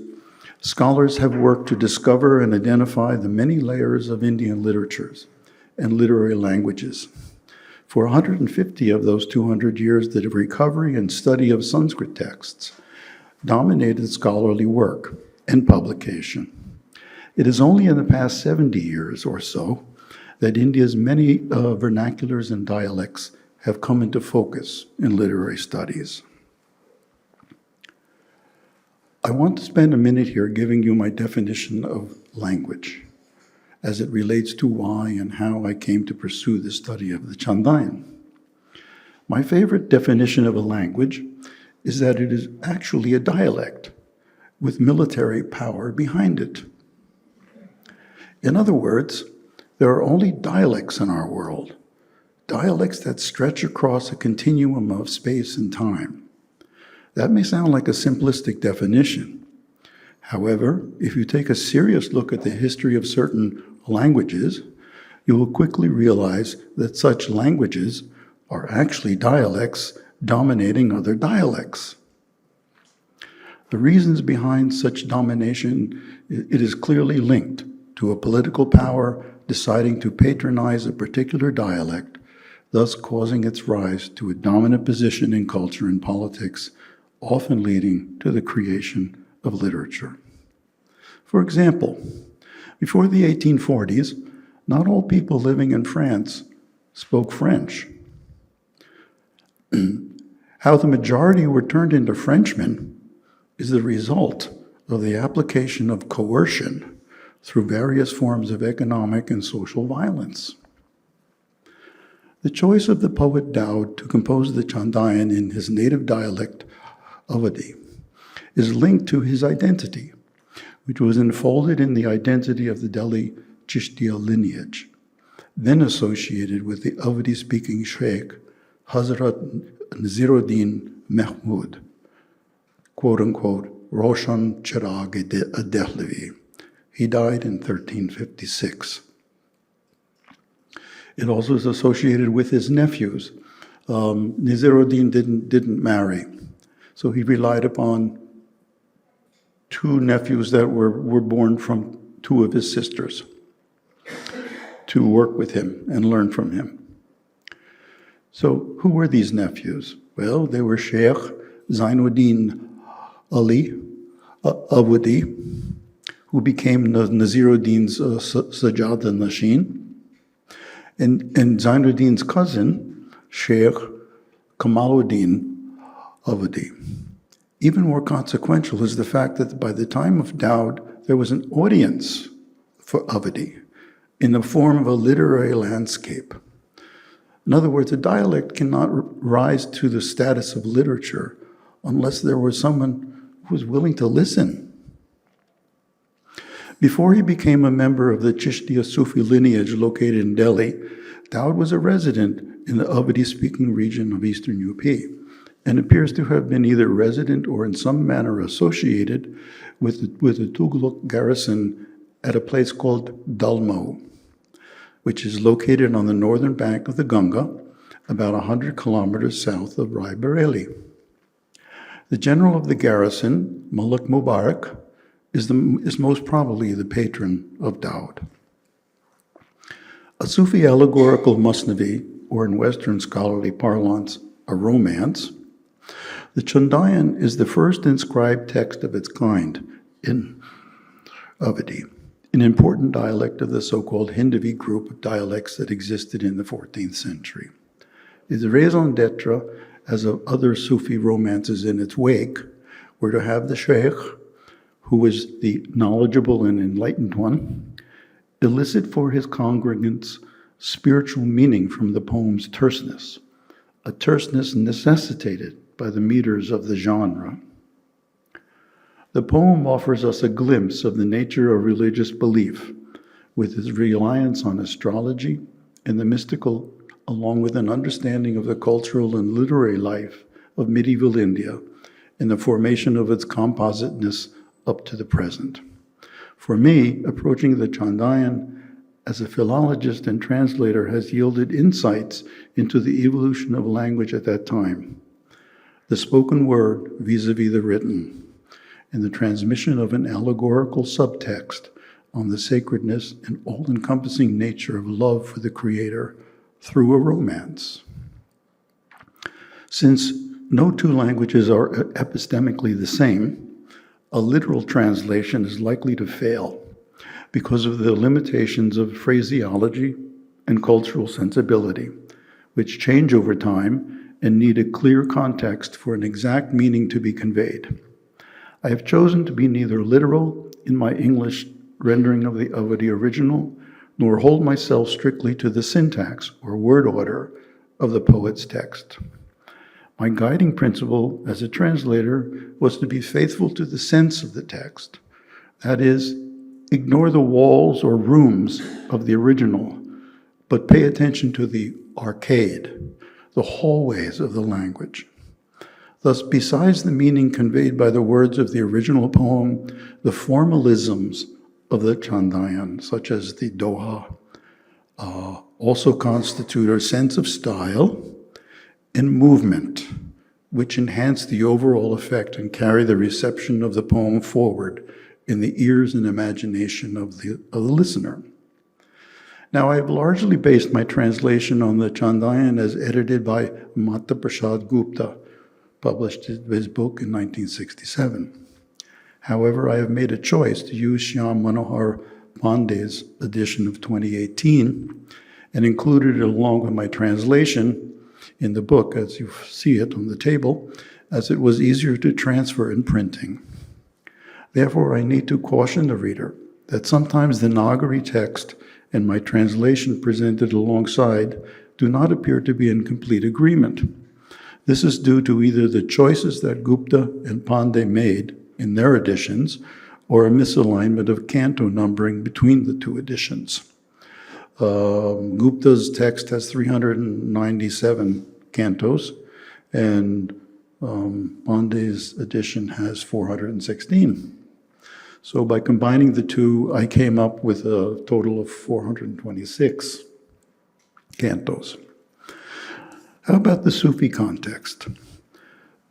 scholars have worked to discover and identify the many layers of Indian literatures and literary languages. For 150 of those 200 years, the recovery and study of Sanskrit texts dominated scholarly work and publication. It is only in the past 70 years or so that India's many vernaculars and dialects have come into focus in literary studies. I want to spend a minute here giving you my definition of language as it relates to why and how I came to pursue the study of the Chandayan. My favorite definition of a language is that it is actually a dialect with military power behind it. In other words, there are only dialects in our world, dialects that stretch across a continuum of space and time. That may sound like a simplistic definition. However, if you take a serious look at the history of certain languages, you will quickly realize that such languages are actually dialects dominating other dialects. The reasons behind such domination, it is clearly linked to a political power deciding to patronize a particular dialect, thus causing its rise to a dominant position in culture and politics, often leading to the creation of literature. For example, before the 1840s, not all people living in France spoke French. How the majority were turned into Frenchmen is the result of the application of coercion through various forms of economic and social violence. The choice of the poet Dowd to compose the Chandayan in his native dialect, Awadhi, is linked to his identity, which was enfolded in the identity of the Delhi Chishtiya lineage, then associated with the Awadhi-speaking Sheikh Hazrat Naziruddin Mahmud, quote-unquote, Roshan Chirag Dehlavi, He died in 1356. It also is associated with his nephews. Naziruddin didn't marry, so he relied upon two nephews that were born from two of his sisters to work with him and learn from him. So who were these nephews? Well, they were Sheikh Zainuddin Ali Awadi, who became Naziruddin's Sajjad al-Nashin, and Zainuddin's cousin, Sheikh Kamaluddin Awadi. Even more consequential is the fact that by the time of Dowd, there was an audience for Awadi in the form of a literary landscape. In other words, a dialect cannot rise to the status of literature unless there was someone who was willing to listen. Before he became a member of the Chishtiya Sufi lineage located in Delhi, Dowd was a resident in the Avadi-speaking region of eastern UP and appears to have been either resident or in some manner associated with the Tughlaq garrison at a place called Dalmo, which is located on the northern bank of the Ganga, about 100 kilometers south of Rai Bareli. The general of the garrison, Malik Mubarak, is most probably the patron of Dowd. A Sufi allegorical musnavi, or in Western scholarly parlance, a romance, the Chandayan is the first inscribed text of its kind in Avadi, an important dialect of the so-called Hindavi group of dialects that existed in the 14th century. The raison d'etre, as of other Sufi romances in its wake, were to have the sheikh, who was the knowledgeable and enlightened one, elicit for his congregants spiritual meaning from the poem's terseness, a terseness necessitated by the meters of the genre. The poem offers us a glimpse of the nature of religious belief, with its reliance on astrology and the mystical, along with an understanding of the cultural and literary life of medieval India and the formation of its compositeness up to the present. For me, approaching the Chandayan as a philologist and translator has yielded insights into the evolution of language at that time, the spoken word vis-a-vis the written, and the transmission of an allegorical subtext on the sacredness and all-encompassing nature of love for the Creator through a romance. Since no two languages are epistemically the same, a literal translation is likely to fail because of the limitations of phraseology and cultural sensibility, which change over time and need a clear context for an exact meaning to be conveyed. I have chosen to be neither literal in my English rendering of the Avadi original, nor hold myself strictly to the syntax or word order of the poet's text. My guiding principle as a translator was to be faithful to the sense of the text. That is, ignore the walls or rooms of the original, but pay attention to the arcade, the hallways of the language. Thus, besides the meaning conveyed by the words of the original poem, the formalisms of the Chandayan, such as the Doha, also constitute a sense of style and movement, which enhance the overall effect and carry the reception of the poem forward in the ears and imagination of the listener. Now, I have largely based my translation on the Chandayan as edited by Mata Prasad Gupta, published his book in 1967. However, I have made a choice to use Shyam Manohar Pandey's edition of 2018 and included it along with my translation in the book, as you see it on the table, as it was easier to transfer in printing. Therefore, I need to caution the reader that sometimes the Nagari text and my translation presented alongside do not appear to be in complete agreement. This is due to either the choices that Gupta and Pandey made in their editions or a misalignment of canto numbering between the two editions. Gupta's text has 397 cantos, and Pandey's edition has 416. So by combining the two, I came up with a total of 426 cantos. How about the Sufi context?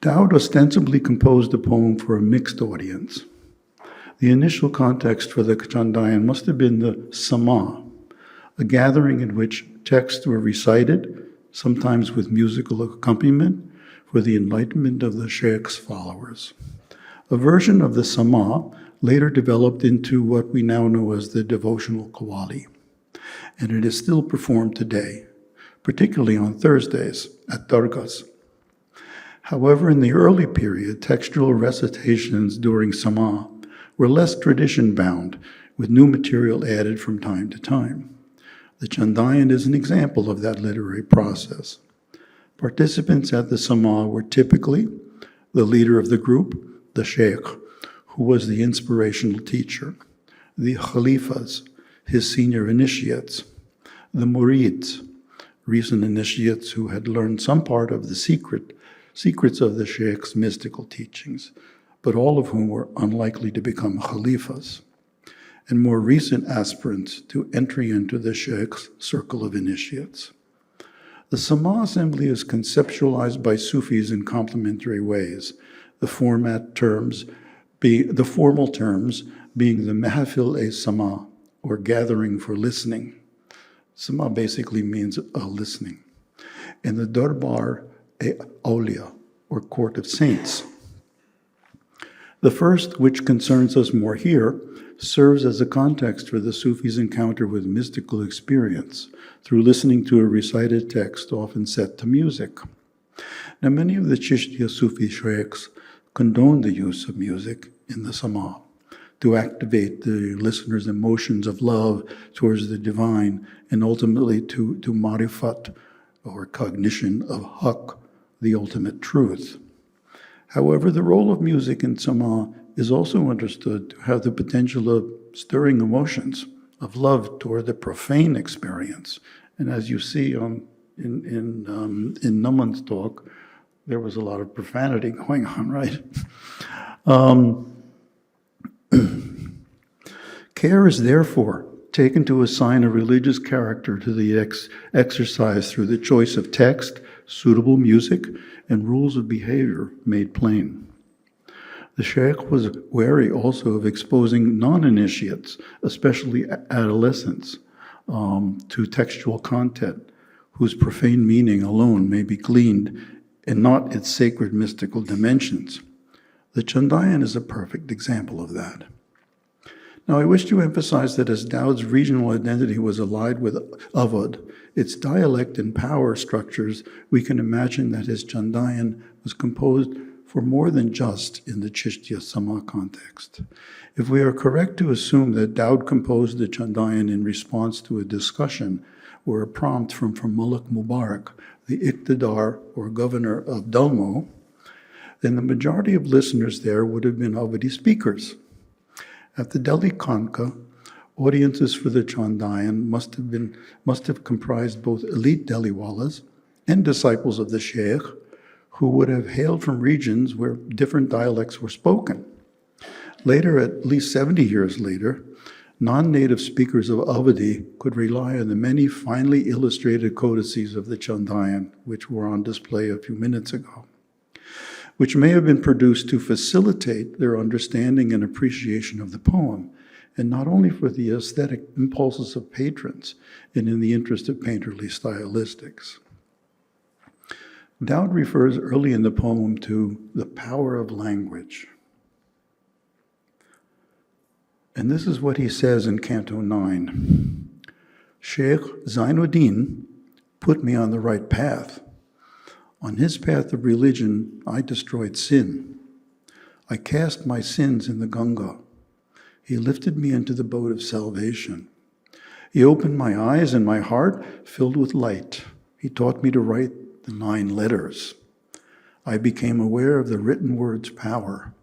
Dowd ostensibly composed the poem for a mixed audience. The initial context for the Chandayan must have been the Sama, a gathering in which texts were recited, sometimes with musical accompaniment, for the enlightenment of the Sheikh's followers. A version of the Sama later developed into what we now know as the devotional Qawwali, and it is still performed today, particularly on Thursdays at dargahs. However, in the early period, textual recitations during Sama were less tradition-bound, with new material added from time to time. The Chandayan is an example of that literary process. Participants at the Sama were typically the leader of the group, the Sheikh, who was the inspirational teacher, the Khalifas, his senior initiates, the Murids, recent initiates who had learned some part of the secrets of the Sheikh's mystical teachings, but all of whom were unlikely to become Khalifas, and more recent aspirants to entry into the Sheikh's circle of initiates. The Sama assembly is conceptualized by Sufis in complementary ways, the formal terms being the Mahafil-e-Sama, or gathering for listening. Sama basically means a listening. And the Darbar-e-Awliya, or court of saints. The first, which concerns us more here, serves as a context for the Sufis' encounter with mystical experience through listening to a recited text often set to music. Now, many of the Chishtiya Sufi sheikhs condone the use of music in the Sama to activate the listener's emotions of love towards the divine and ultimately to marifat, or cognition of haqq, the ultimate truth. However, the role of music in Sama is also understood to have the potential of stirring emotions of love toward the profane experience. And as you see in Naman's talk, there was a lot of profanity going on, right? Care is therefore taken to assign a religious character to the exercise through the choice of text, suitable music, and rules of behavior made plain. The Sheikh was wary also of exposing non-initiates, especially adolescents, to textual content whose profane meaning alone may be gleaned and not its sacred mystical dimensions. The Chandayan is a perfect example of that. Now, I wish to emphasize that as Dowd's regional identity was allied with Awadh, its dialect and power structures, we can imagine that his Chandayan was composed for more than just in the Chishtiya Sama context. If we are correct to assume that Dowd composed the Chandayan in response to a discussion or a prompt from Mullah Mubarak, the Iqtidar or governor of Dalmo, then the majority of listeners there would have been Awadhi speakers. At the Delhi Khanqa, audiences for the Chandayan must have comprised both elite Delhiwalas and disciples of the Sheikh, who would have hailed from regions where different dialects were spoken. Later, at least 70 years later, non-native speakers of Awadhi could rely on the many finely illustrated codices of the Chandayan, which were on display a few minutes ago, which may have been produced to facilitate their understanding and appreciation of the poem, and not only for the aesthetic impulses of patrons and in the interest of painterly stylistics. Dowd refers early in the poem to the power of language. And this is what he says in Canto 9. Sheikh Zainuddin put me on the right path. On his path of religion, I destroyed sin. I cast my sins in the Ganga. He lifted me into the boat of salvation. He opened my eyes and my heart filled with light. He taught me to write the 9 letters. I became aware of the written word's power.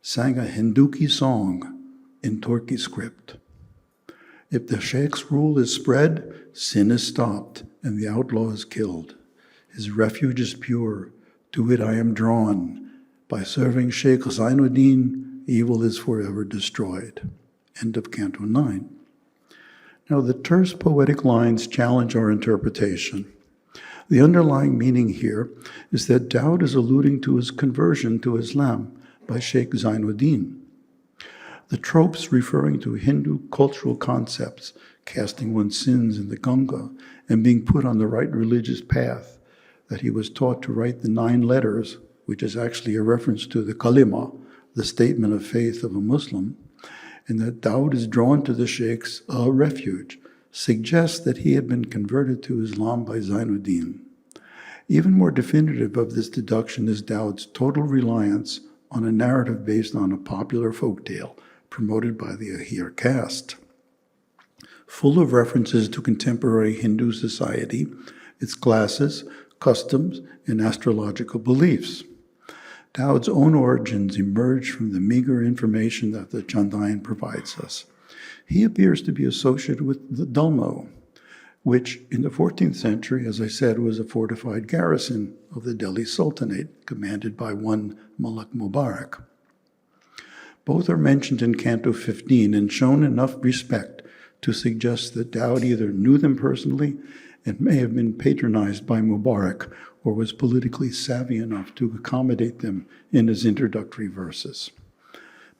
Sang a Hinduki song in Turki script. If the Sheikh's rule is spread, sin is stopped and the outlaw is killed. His refuge is pure, to it I am drawn. By serving Sheikh Zainuddin, evil is forever destroyed. End of Canto 9. Now, the terse poetic lines challenge our interpretation. The underlying meaning here is that Dowd is alluding to his conversion to Islam by Sheikh Zainuddin. The tropes referring to Hindu cultural concepts, casting one's sins in the Ganga and being put on the right religious path, that he was taught to write the 9 letters, which is actually a reference to the kalima, the statement of faith of a Muslim, and that Dowd is drawn to the Sheikh's refuge, suggests that he had been converted to Islam by Zainuddin. Even more definitive of this deduction is Dowd's total reliance on a narrative based on a popular folktale promoted by the Ahir caste, full of references to contemporary Hindu society, its classes, customs, and astrological beliefs. Dowd's own origins emerge from the meager information that the Chandayan provides us. He appears to be associated with the Dalmo, which in the 14th century, as I said, was a fortified garrison of the Delhi Sultanate, commanded by one Malak Mubarak. Both are mentioned in Canto 15 and shown enough respect to suggest that Dowd either knew them personally and may have been patronized by Mubarak or was politically savvy enough to accommodate them in his introductory verses.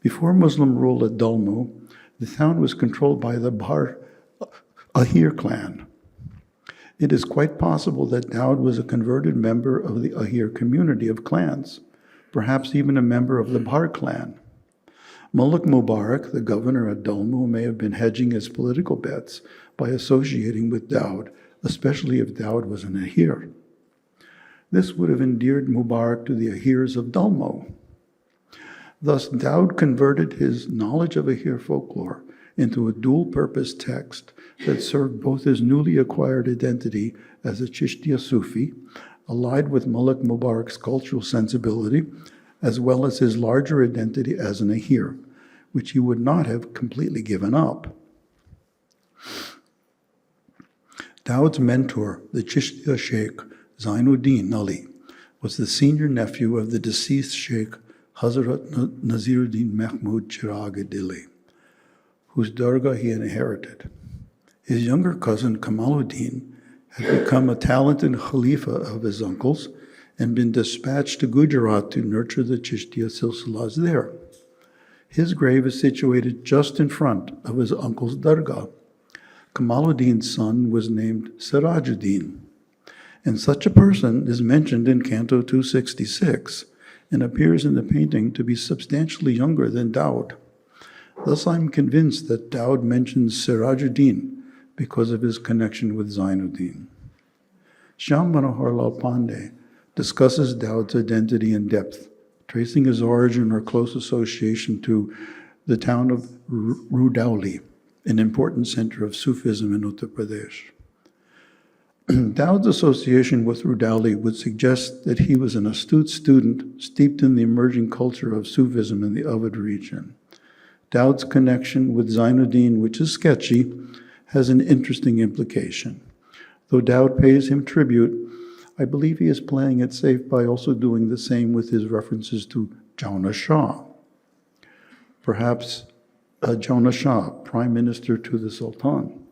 Before Muslim rule at Dalmo, the town was controlled by the Bahar Ahir clan. It is quite possible that Dowd was a converted member of the Ahir community of clans, perhaps even a member of the Bahar clan. Muluk Mubarak, the governor at Dalmo, may have been hedging his political bets by associating with Dowd, especially if Dowd was an Ahir. This would have endeared Mubarak to the Ahirs of Dalmo. Thus, Dowd converted his knowledge of Ahir folklore into a dual-purpose text that served both his newly acquired identity as a Chishtiya Sufi, allied with Muluk Mubarak's cultural sensibility, as well as his larger identity as an Ahir, which he would not have completely given up. Dowd's mentor, the Chishtiya Sheikh Zainuddin Ali, was the senior nephew of the deceased Sheikh Hazrat Naziruddin Mahmud Chirag Dili, whose dargah he inherited. His younger cousin Kamaluddin had become a talented Khalifa of his uncles and been dispatched to Gujarat to nurture the Chishtiya silsilas there. His grave is situated just in front of his uncle's dargah. Kamaluddin's son was named Sirajuddin, and such a person is mentioned in Canto 266 and appears in the painting to be substantially younger than Dowd. Thus, I'm convinced that Dowd mentions Sirajuddin because of his connection with Zainuddin. Shyam Manohar Lal Pandey discusses Dowd's identity in depth, tracing his origin or close association to the town of Rudauli, an important center of Sufism in Uttar Pradesh. Dowd's association with Rudauli would suggest that he was an astute student steeped in the emerging culture of Sufism in the Awadh region. Dowd's connection with Zainuddin, which is sketchy, has an interesting implication. Though Dowd pays him tribute, I believe he is playing it safe by also doing the same with his references to Jauna Shah. Perhaps Jauna Shah, prime minister to the Sultan.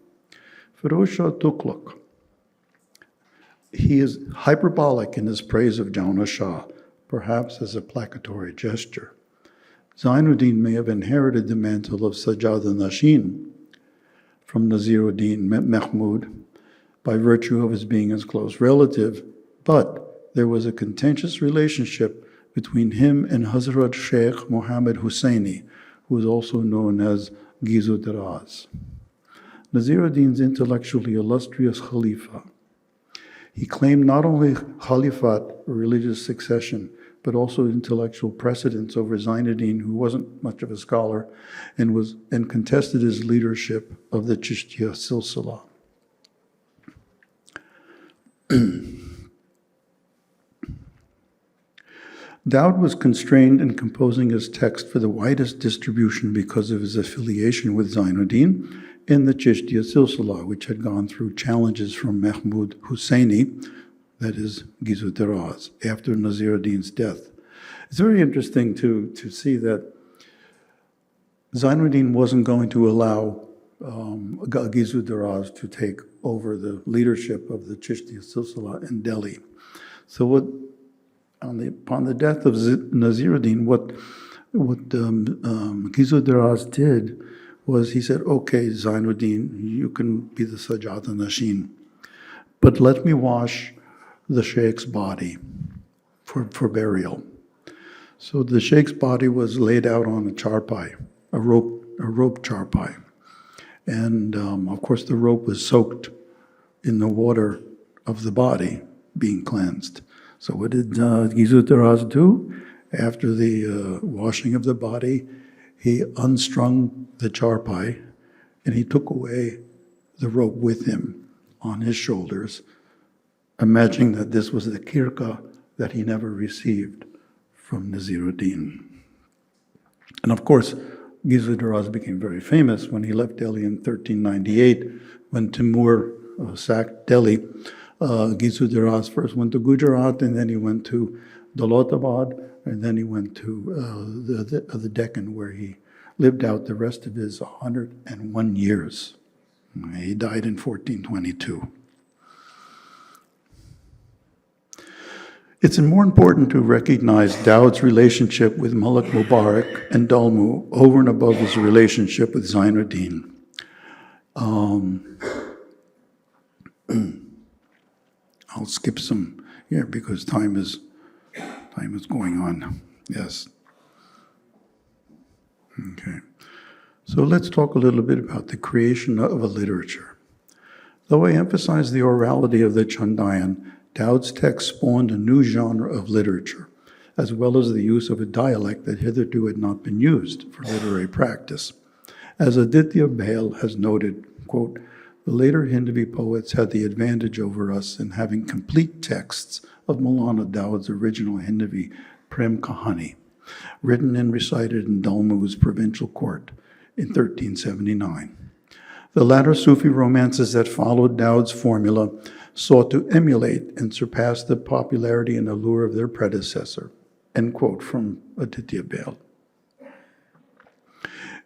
Firoz Shah Tughlaq. He is hyperbolic in his praise of Jauna Shah, perhaps as a placatory gesture. Zainuddin may have inherited the mantle of Sajjad al-Nashin from Naziruddin Mahmud by virtue of his being his close relative, but there was a contentious relationship between him and Hazrat Sheikh Muhammad Hussaini, who is also known as Gizu Daraz. Naziruddin's intellectually illustrious Khalifa. He claimed not only Khalifat, or religious succession, but also intellectual precedence over Zainuddin, who wasn't much of a scholar, and contested his leadership of the Chishtiya Silsila. Dowd was constrained in composing his text for the widest distribution because of his affiliation with Zainuddin in the Chishtiya Silsila, which had gone through challenges from Mahmud Hussaini, that is Gizu Daraz, after Naziruddin's death. It's very interesting to see that Zainuddin wasn't going to allow Gizu Daraz to take over the leadership of the Chishtiya Silsila in Delhi. So upon the death of Naziruddin, what Gizu Daraz did was he said, okay, Zainuddin, you can be the Sajjata Nashin, but let me wash the Sheikh's body for burial. So the Sheikh's body was laid out on a charpai, a rope charpai. And of course the rope was soaked in the water of the body being cleansed. So what did Gizu Daraz do? After the washing of the body, he unstrung the charpai and he took away the rope with him on his shoulders, imagining that this was the kirka that he never received from Naziruddin. And of course, Gizu Daraz became very famous when he left Delhi in 1398. When Timur sacked Delhi, Gizu Daraz first went to Gujarat, and then he went to Dalotabad, and then he went to the Deccan, where he lived out the rest of his 101 years. He died in 1422. It's more important to recognize Dowd's relationship with Malik Mubarak and Dalmu over and above his relationship with Zainuddin. I'll skip some here because time is going on. Yes. Okay. So let's talk a little bit about the creation of a literature. Though I emphasize the orality of the Chandayan, Dowd's text spawned a new genre of literature, as well as the use of a dialect that hitherto had not been used for literary practice. As Aditya Bale has noted, quote, the later Hindu poets had the advantage over us in having complete texts of Maulana Dowd's original Hindu Prem Kahani, written and recited in Dalmu's provincial court in 1379. The latter Sufi romances that followed Dowd's formula sought to emulate and surpass the popularity and allure of their predecessor, end quote from Aditya Bale.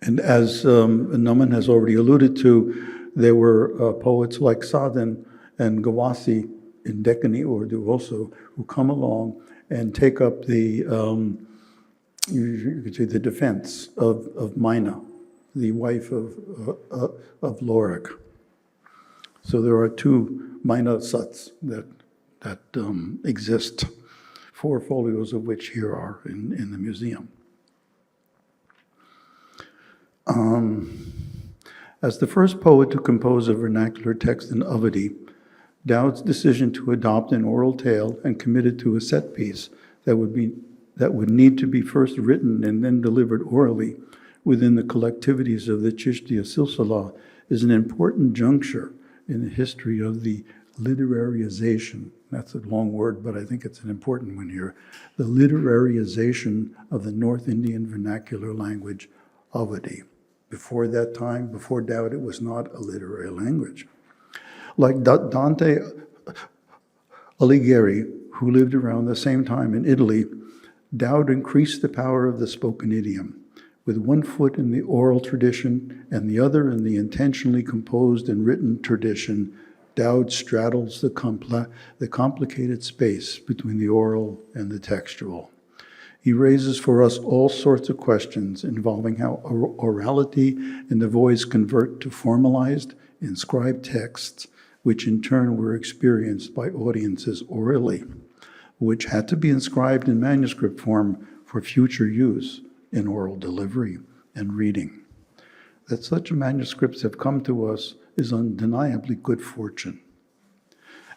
And as Naman has already alluded to, there were poets like Sadan and Gawasi in Deccani Urdu also, who come along and take up the, you could say, the defense of Maina, the wife of Lorik. So there are two Maina Sats that exist, 4 folios of which here are in the museum. As the first poet to compose a vernacular text in Avadi, Dowd's decision to adopt an oral tale and committed to a set piece that would need to be first written and then delivered orally within the collectivities of the Chishtiya Silsila is an important juncture in the history of the literarization. That's a long word, but I think it's an important one here. The literarization of the North Indian vernacular language, Avadi. Before that time, before Dowd, it was not a literary language. Like Dante Alighieri, who lived around the same time in Italy, Dowd increased the power of the spoken idiom. With one foot in the oral tradition and the other in the intentionally composed and written tradition, Dowd straddles the complicated space between the oral and the textual. He raises for us all sorts of questions involving how orality and the voice convert to formalized, inscribed texts, which in turn were experienced by audiences orally, which had to be inscribed in manuscript form for future use in oral delivery and reading. That such manuscripts have come to us is undeniably good fortune.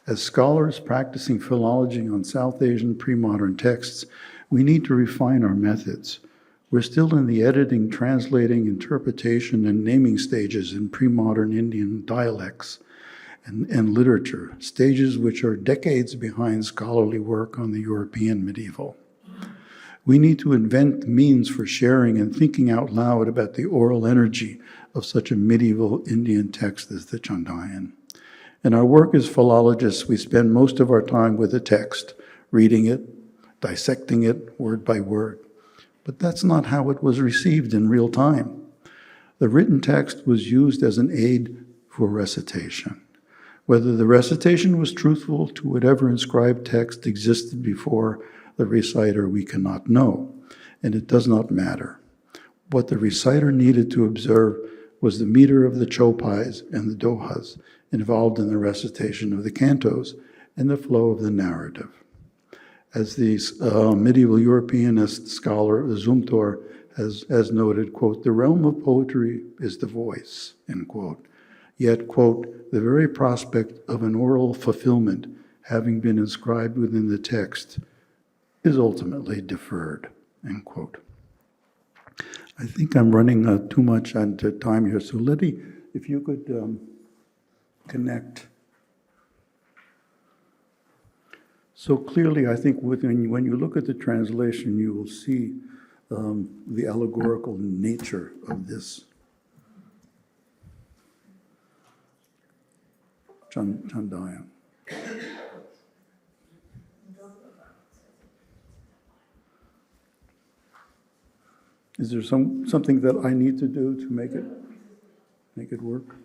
As scholars practicing philology on South Asian pre-modern texts, we need to refine our methods. We're still in the editing, translating, interpretation, and naming stages in pre-modern Indian dialects and literature, stages which are decades behind scholarly work on the European medieval. We need to invent means for sharing and thinking out loud about the oral energy of such a medieval Indian text as the Chandayan. In our work as philologists, we spend most of our time with the text, reading it, dissecting it word by word. But that's not how it was received in real time. The written text was used as an aid for recitation. Whether the recitation was truthful to whatever inscribed text existed before the reciter, we cannot know, and it does not matter. What the reciter needed to observe was the meter of the chopais and the dohas involved in the recitation of the cantos and the flow of the narrative. As the medieval Europeanist scholar Zumthor has noted, quote, the realm of poetry is the voice, end quote. Yet, quote, the very prospect of an oral fulfillment having been inscribed within the text is ultimately deferred, end quote. I think I'm running too much onto time here, so Letty, if you could connect. So clearly, I think when you look at the translation, you will see the allegorical nature of this. Chandayan. Is there something that I need to do to make it work?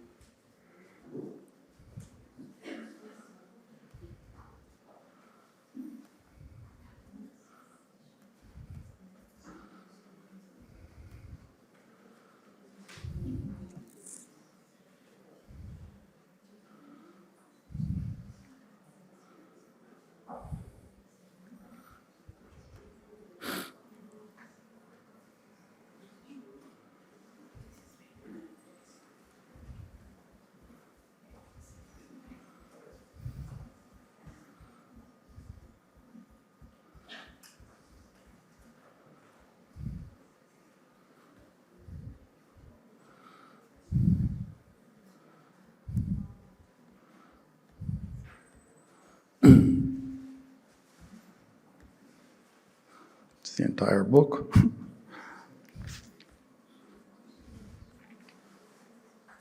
It's the entire book.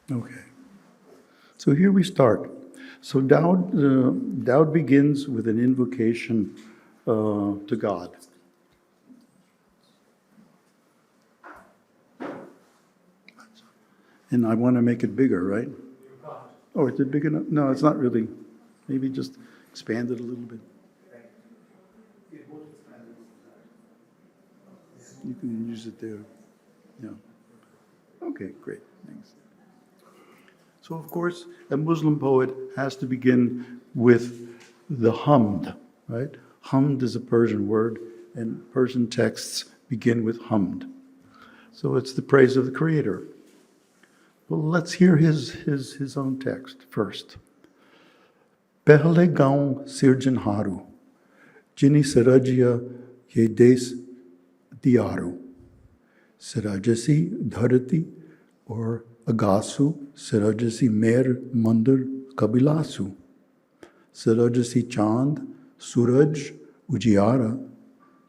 Okay. So here we start. So Dowd begins with an invocation to God. And I want to make it bigger, right? Oh, is it big enough? No, it's not really. Maybe just expand it a little bit. You can use it there. Yeah. Okay, great. Thanks. So, of course, a Muslim poet has to begin with the hamd, right? Hamd is a Persian word, and Persian texts begin with hamd. So it's the praise of the Creator. Well, let's hear his own text first. Pehle gaun sirjanharu, jini sarajya ye des diyaru, sarajasi dharati or agasu, sarajasi mer mandir kabilasu, sarajasi chand suraj ujiyara,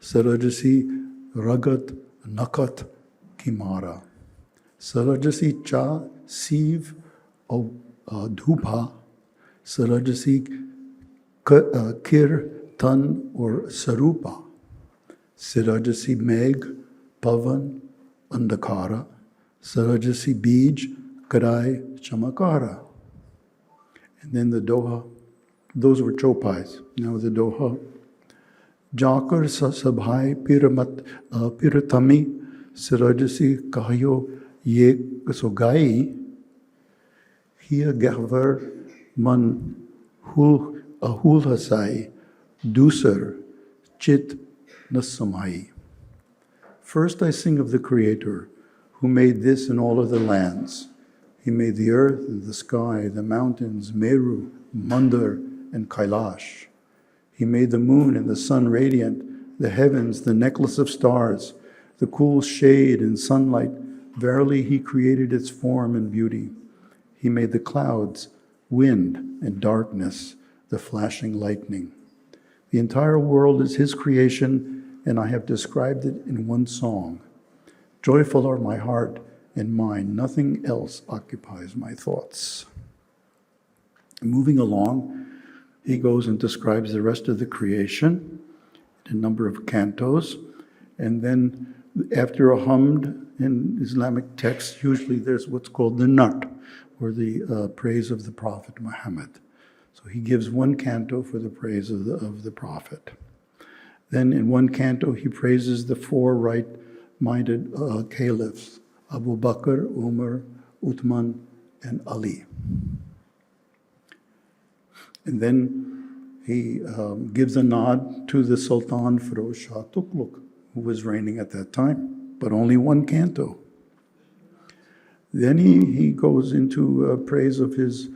sarajasi ragat nakat kimara. Sarajasi cha siv dhupha, sarajasi kir tan or sarupa, sarajasi meg pavan andakara, sarajasi bij karai chamakara. And then the doha, those were chopais. Now the doha. Jakar sabhai piratami, sarajasi kahyo ye sogai, hiya gahvar man ahul hasai, dusar chit nasamai. First I sing of the Creator, who made this and all of the lands. He made the earth and the sky, the mountains, Meru, Mandar, and Kailash. He made the moon and the sun radiant, the heavens, the necklace of stars, the cool shade and sunlight. Verily, He created its form and beauty. He made the clouds, wind, and darkness, the flashing lightning. The entire world is His creation, and I have described it in one song. Joyful are my heart and mind. Nothing else occupies my thoughts. Moving along, he goes and describes the rest of the creation in a number of cantos, and then After a hamd in Islamic texts, usually there's what's called the nat, or the praise of the Prophet Muhammad. So he gives one canto for the praise of the Prophet. Then in one canto, he praises the four right-minded caliphs, Abu Bakr, Umar, Uthman, and Ali. And then he gives a nod to the Sultan Firoz Shah Tughlaq, who was reigning at that time, but only one canto. Then he goes into praise of his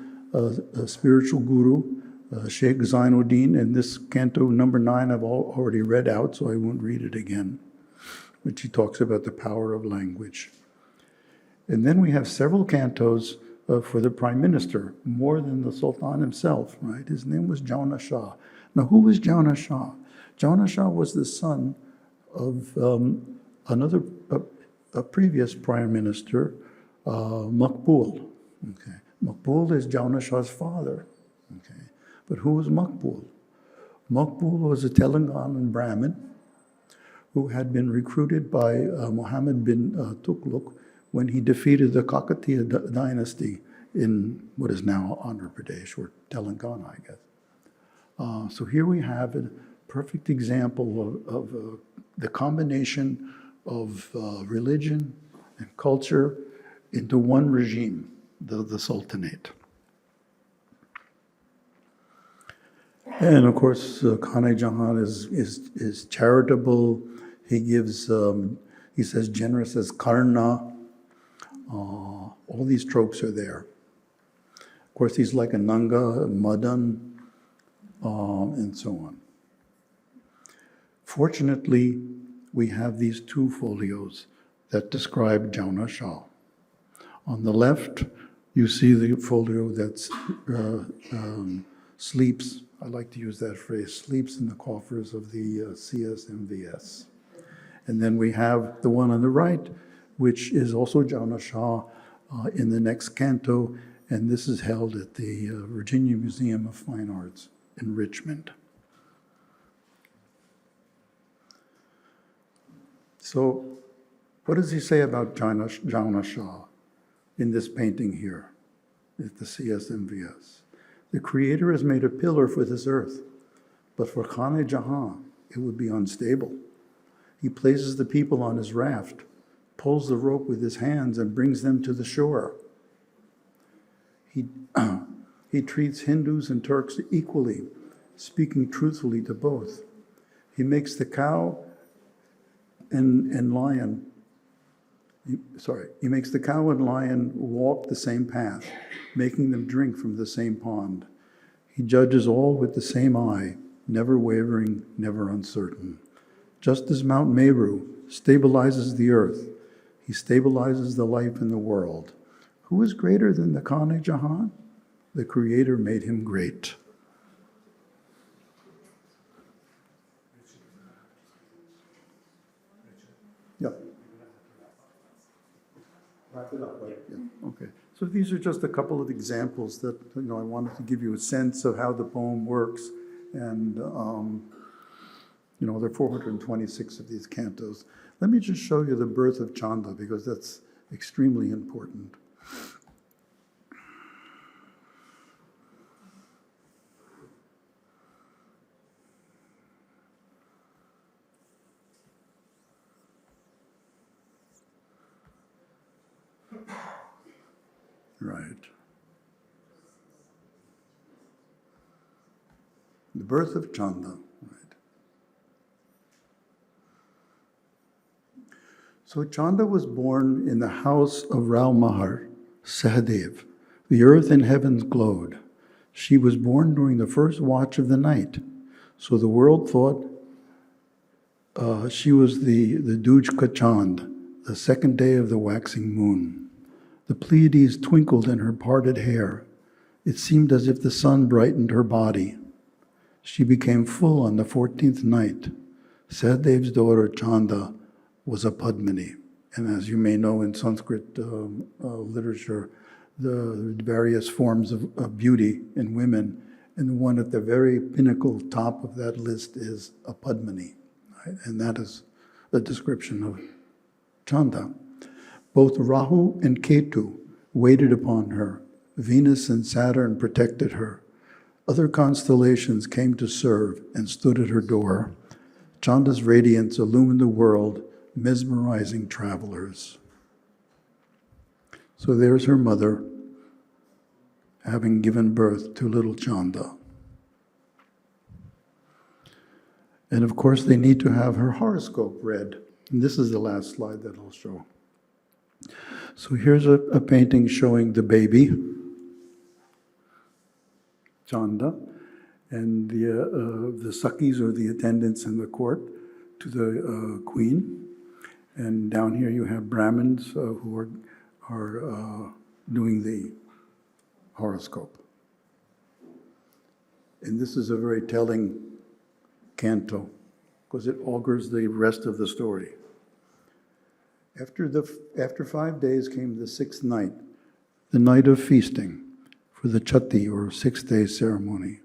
spiritual guru, Sheikh Zainuddin, and this canto number 9 I've already read out, so I won't read it again, which he talks about the power of language. And then we have several cantos for the prime minister, more than the Sultan himself, right? His name was Jauna Shah. Now, who was Jauna Shah? Jauna Shah was the son of a previous prime minister, Maqbool. Okay. Maqbool is Jauna Shah's father. Okay. But who was Maqbool? Maqbool was a Telanganan Brahmin who had been recruited by Muhammad bin Tughlaq when he defeated the Kakatiya dynasty in what is now Andhra Pradesh, or Telangana, I guess. So here we have a perfect example of the combination of religion and culture into one regime, the Sultanate. And of course, Khan Jahan is charitable. He gives, he says, generous as Karna. All these tropes are there. Of course, he's like a Nanga, Madan, and so on. Fortunately, we have these two folios that describe Jauna Shah. On the left, you see the folio that sleeps, I like to use that phrase, sleeps in the coffers of the CSMVS. And then we have the one on the right, which is also Jauna Shah in the next canto, and this is held at the Virginia Museum of Fine Arts in Richmond. So, what does he say about Jauna Shah in this painting here at the CSMVS? The Creator has made a pillar for this earth, but for Khan-e-Jahan, it would be unstable. He places the people on his raft, pulls the rope with his hands, and brings them to the shore. He treats Hindus and Turks equally, speaking truthfully to both. He makes the cow and lion, he makes the cow and lion walk the same path, making them drink from the same pond. He judges all with the same eye, never wavering, never uncertain. Just as Mount Meru stabilizes the earth, he stabilizes the life in the world. Who is greater than the Khan-e-Jahan? The Creator made him great. Yeah. Wrap it up, right? Yeah. Okay. So these are just a couple of examples that I wanted to give you a sense of how the poem works, and there are 426 of these cantos. Let me just show you the birth of Chanda, because that's extremely important. Right. The birth of Chanda. Right. So Chanda was born in the house of Rao Mahar, Sahadev. The earth and heavens glowed. She was born during the first watch of the night. So the world thought she was the Dujka Chand, the second day of the waxing moon. The Pleiades twinkled in her parted hair. It seemed as if the sun brightened her body. She became full on the 14th night. Sahadev's daughter Chanda was a Padmini. And as you may know in Sanskrit literature, the various forms of beauty in women, and the one at the very pinnacle top of that list is a Padmini. Right? And that is a description Chanda. Both Rahu and Ketu waited upon her. Venus and Saturn protected her. Other constellations came to serve and stood at her door. Chanda's radiance illumined the world, mesmerizing travelers. So there's her mother, having given birth to little Chanda. And of course, they need to have her horoscope read. And this is the last slide that I'll show. So here's a painting showing the baby, Chanda, and the Sakis, or the attendants in the court, to the queen. And down here you have Brahmins who are doing the horoscope. And this is a very telling canto, because it augurs the rest of the story. After 5 days came the sixth night, the night of feasting for the Chatti, or 6-day ceremony.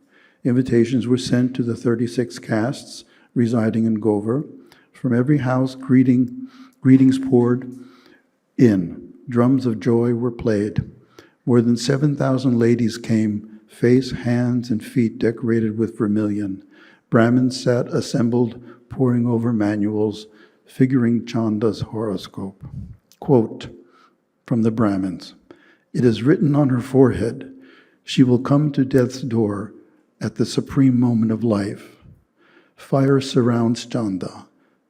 Invitations were sent to the 36 castes residing in Govar. From every house, greetings poured in. Drums of joy were played. More than 7,000 ladies came, face, hands, and feet decorated with vermilion. Brahmins sat assembled, poring over manuals, figuring Chanda's horoscope. Quote from the Brahmins, "It is written on her forehead, she will come to death's door at the supreme moment of life. Fire surrounds Chanda.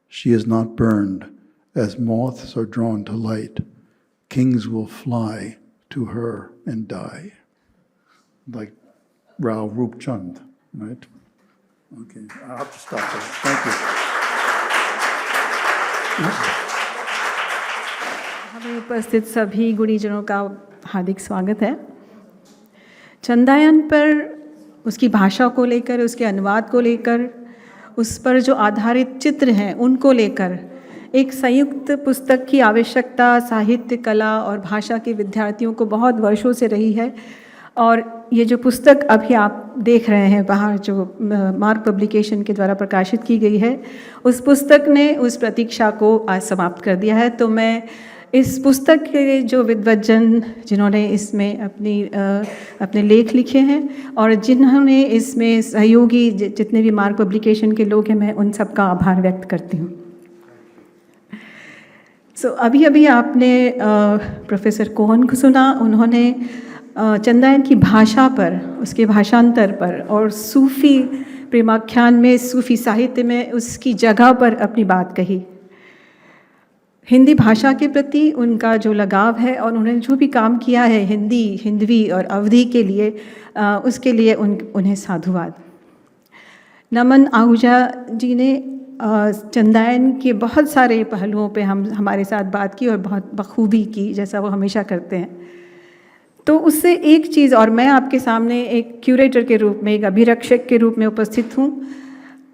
She is not burned, as moths are drawn to light. Kings will fly to her and die." Like Rao Rup Chand, right? Okay, I'll have to stop there. Thank you. हमें उपस्थित सभी गुणीजनों का हार्दिक स्वागत है। चंदायन पर उसकी भाषा को लेकर, उसके अनुवाद को लेकर, उस पर जो आधारित चित्र हैं उनको लेकर एक संयुक्त पुस्तक की आवश्यकता साहित्य, कला और भाषा के विद्यार्थियों को बहुत वर्षों से रही है। और ये जो पुस्तक अभी आप देख रहे हैं बाहर, जो मार्ग पब्लिकेशन के द्वारा प्रकाशित की गई है, उस पुस्तक ने उस प्रतीक्षा को आज समाप्त कर दिया है। तो मैं इस पुस्तक के जो विद्वज्जन जिन्होंने इसमें अपने लेख लिखे हैं और जिन्होंने इसमें सहयोगी जितने भी मार्ग पब्लिकेशन के लोग हैं, मैं उन सब का आभार व्यक्त करती हूँ। अभी आपने प्रोफेसर कोहन को सुना। उन्होंने चंदायन की भाषा पर, उसके भाषांतर पर और सूफ़ी प्रेमाख्यान में, सूफ़ी साहित्य में उसकी जगह पर अपनी बात कही। हिंदी भाषा के प्रति उनका जो लगाव है और उन्होंने जो भी काम किया है हिंदी, हिंदवी और अवधी के लिए, उसके लिए उन्हें साधुवाद। नमन आहूजा जी ने चंदायन के बहुत सारे पहलुओं पे हमारे साथ बात की और बहुत बखूबी की, जैसा वो हमेशा करते हैं। तो उससे एक चीज़, और मैं आपके सामने एक क्यूरेटर के रूप में, एक अभिरक्षक के रूप में उपस्थित हूँ,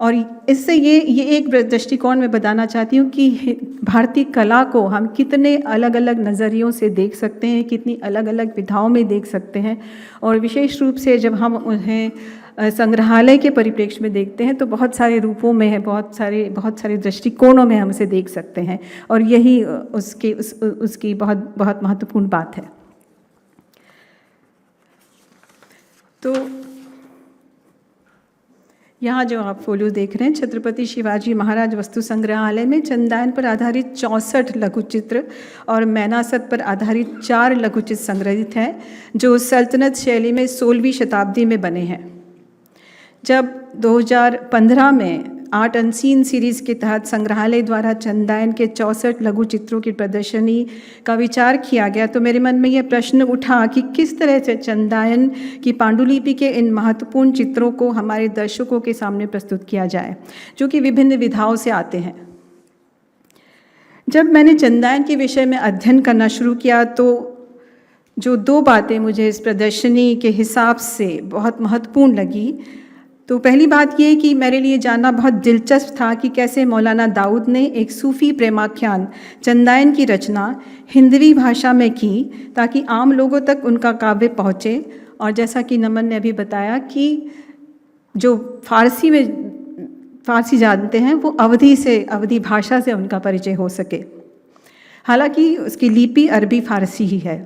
और इससे ये एक दृष्टिकोण में बताना चाहती हूँ कि भारतीय कला को हम कितने अलग अलग नज़रियों से देख सकते हैं, कितनी अलग अलग विधाओं में देख सकते हैं। और विशेष रूप से जब हम उन्हें संग्रहालय के परिप्रेक्ष्य में देखते हैं तो बहुत सारे रूपों में है, बहुत सारे दृष्टिकोणों में हम उसे देख सकते हैं, और यही उसकी बहुत बहुत महत्वपूर्ण बात है। तो यहाँ जो आप फोटो देख रहे हैं, छत्रपति शिवाजी महाराज वस्तु संग्रहालय में चंदायन पर आधारित 64 लघुचित्र और मैनासत पर आधारित 4 लघुचित्र संग्रहित हैं, जो सल्तनत शैली में 16वीं शताब्दी में बने हैं। जब 2015 में आर्ट अनसीन सीरीज़ के तहत संग्रहालय द्वारा चंदायन के 64 लघु चित्रों की प्रदर्शनी का विचार किया गया, तो मेरे मन में यह प्रश्न उठा कि किस तरह से चंदायन की पांडुलिपि के इन महत्वपूर्ण चित्रों को हमारे दर्शकों के सामने प्रस्तुत किया जाए, जो कि विभिन्न विधाओं से आते हैं। जब मैंने चंदायन के विषय में अध्ययन करना शुरू किया तो जो 2 बातें मुझे इस प्रदर्शनी के हिसाब से बहुत महत्वपूर्ण लगी, तो पहली बात ये कि मेरे लिए जानना बहुत दिलचस्प था कि कैसे मौलाना दाऊद ने एक सूफ़ी प्रेमाख्यान चंदायन की रचना हिंदवी भाषा में की ताकि आम लोगों तक उनका काव्य पहुँचे। और जैसा कि नमन ने अभी बताया कि जो फ़ारसी जानते हैं वो अवधी भाषा से उनका परिचय हो सके। हालांकि उसकी लिपि अरबी फारसी ही है।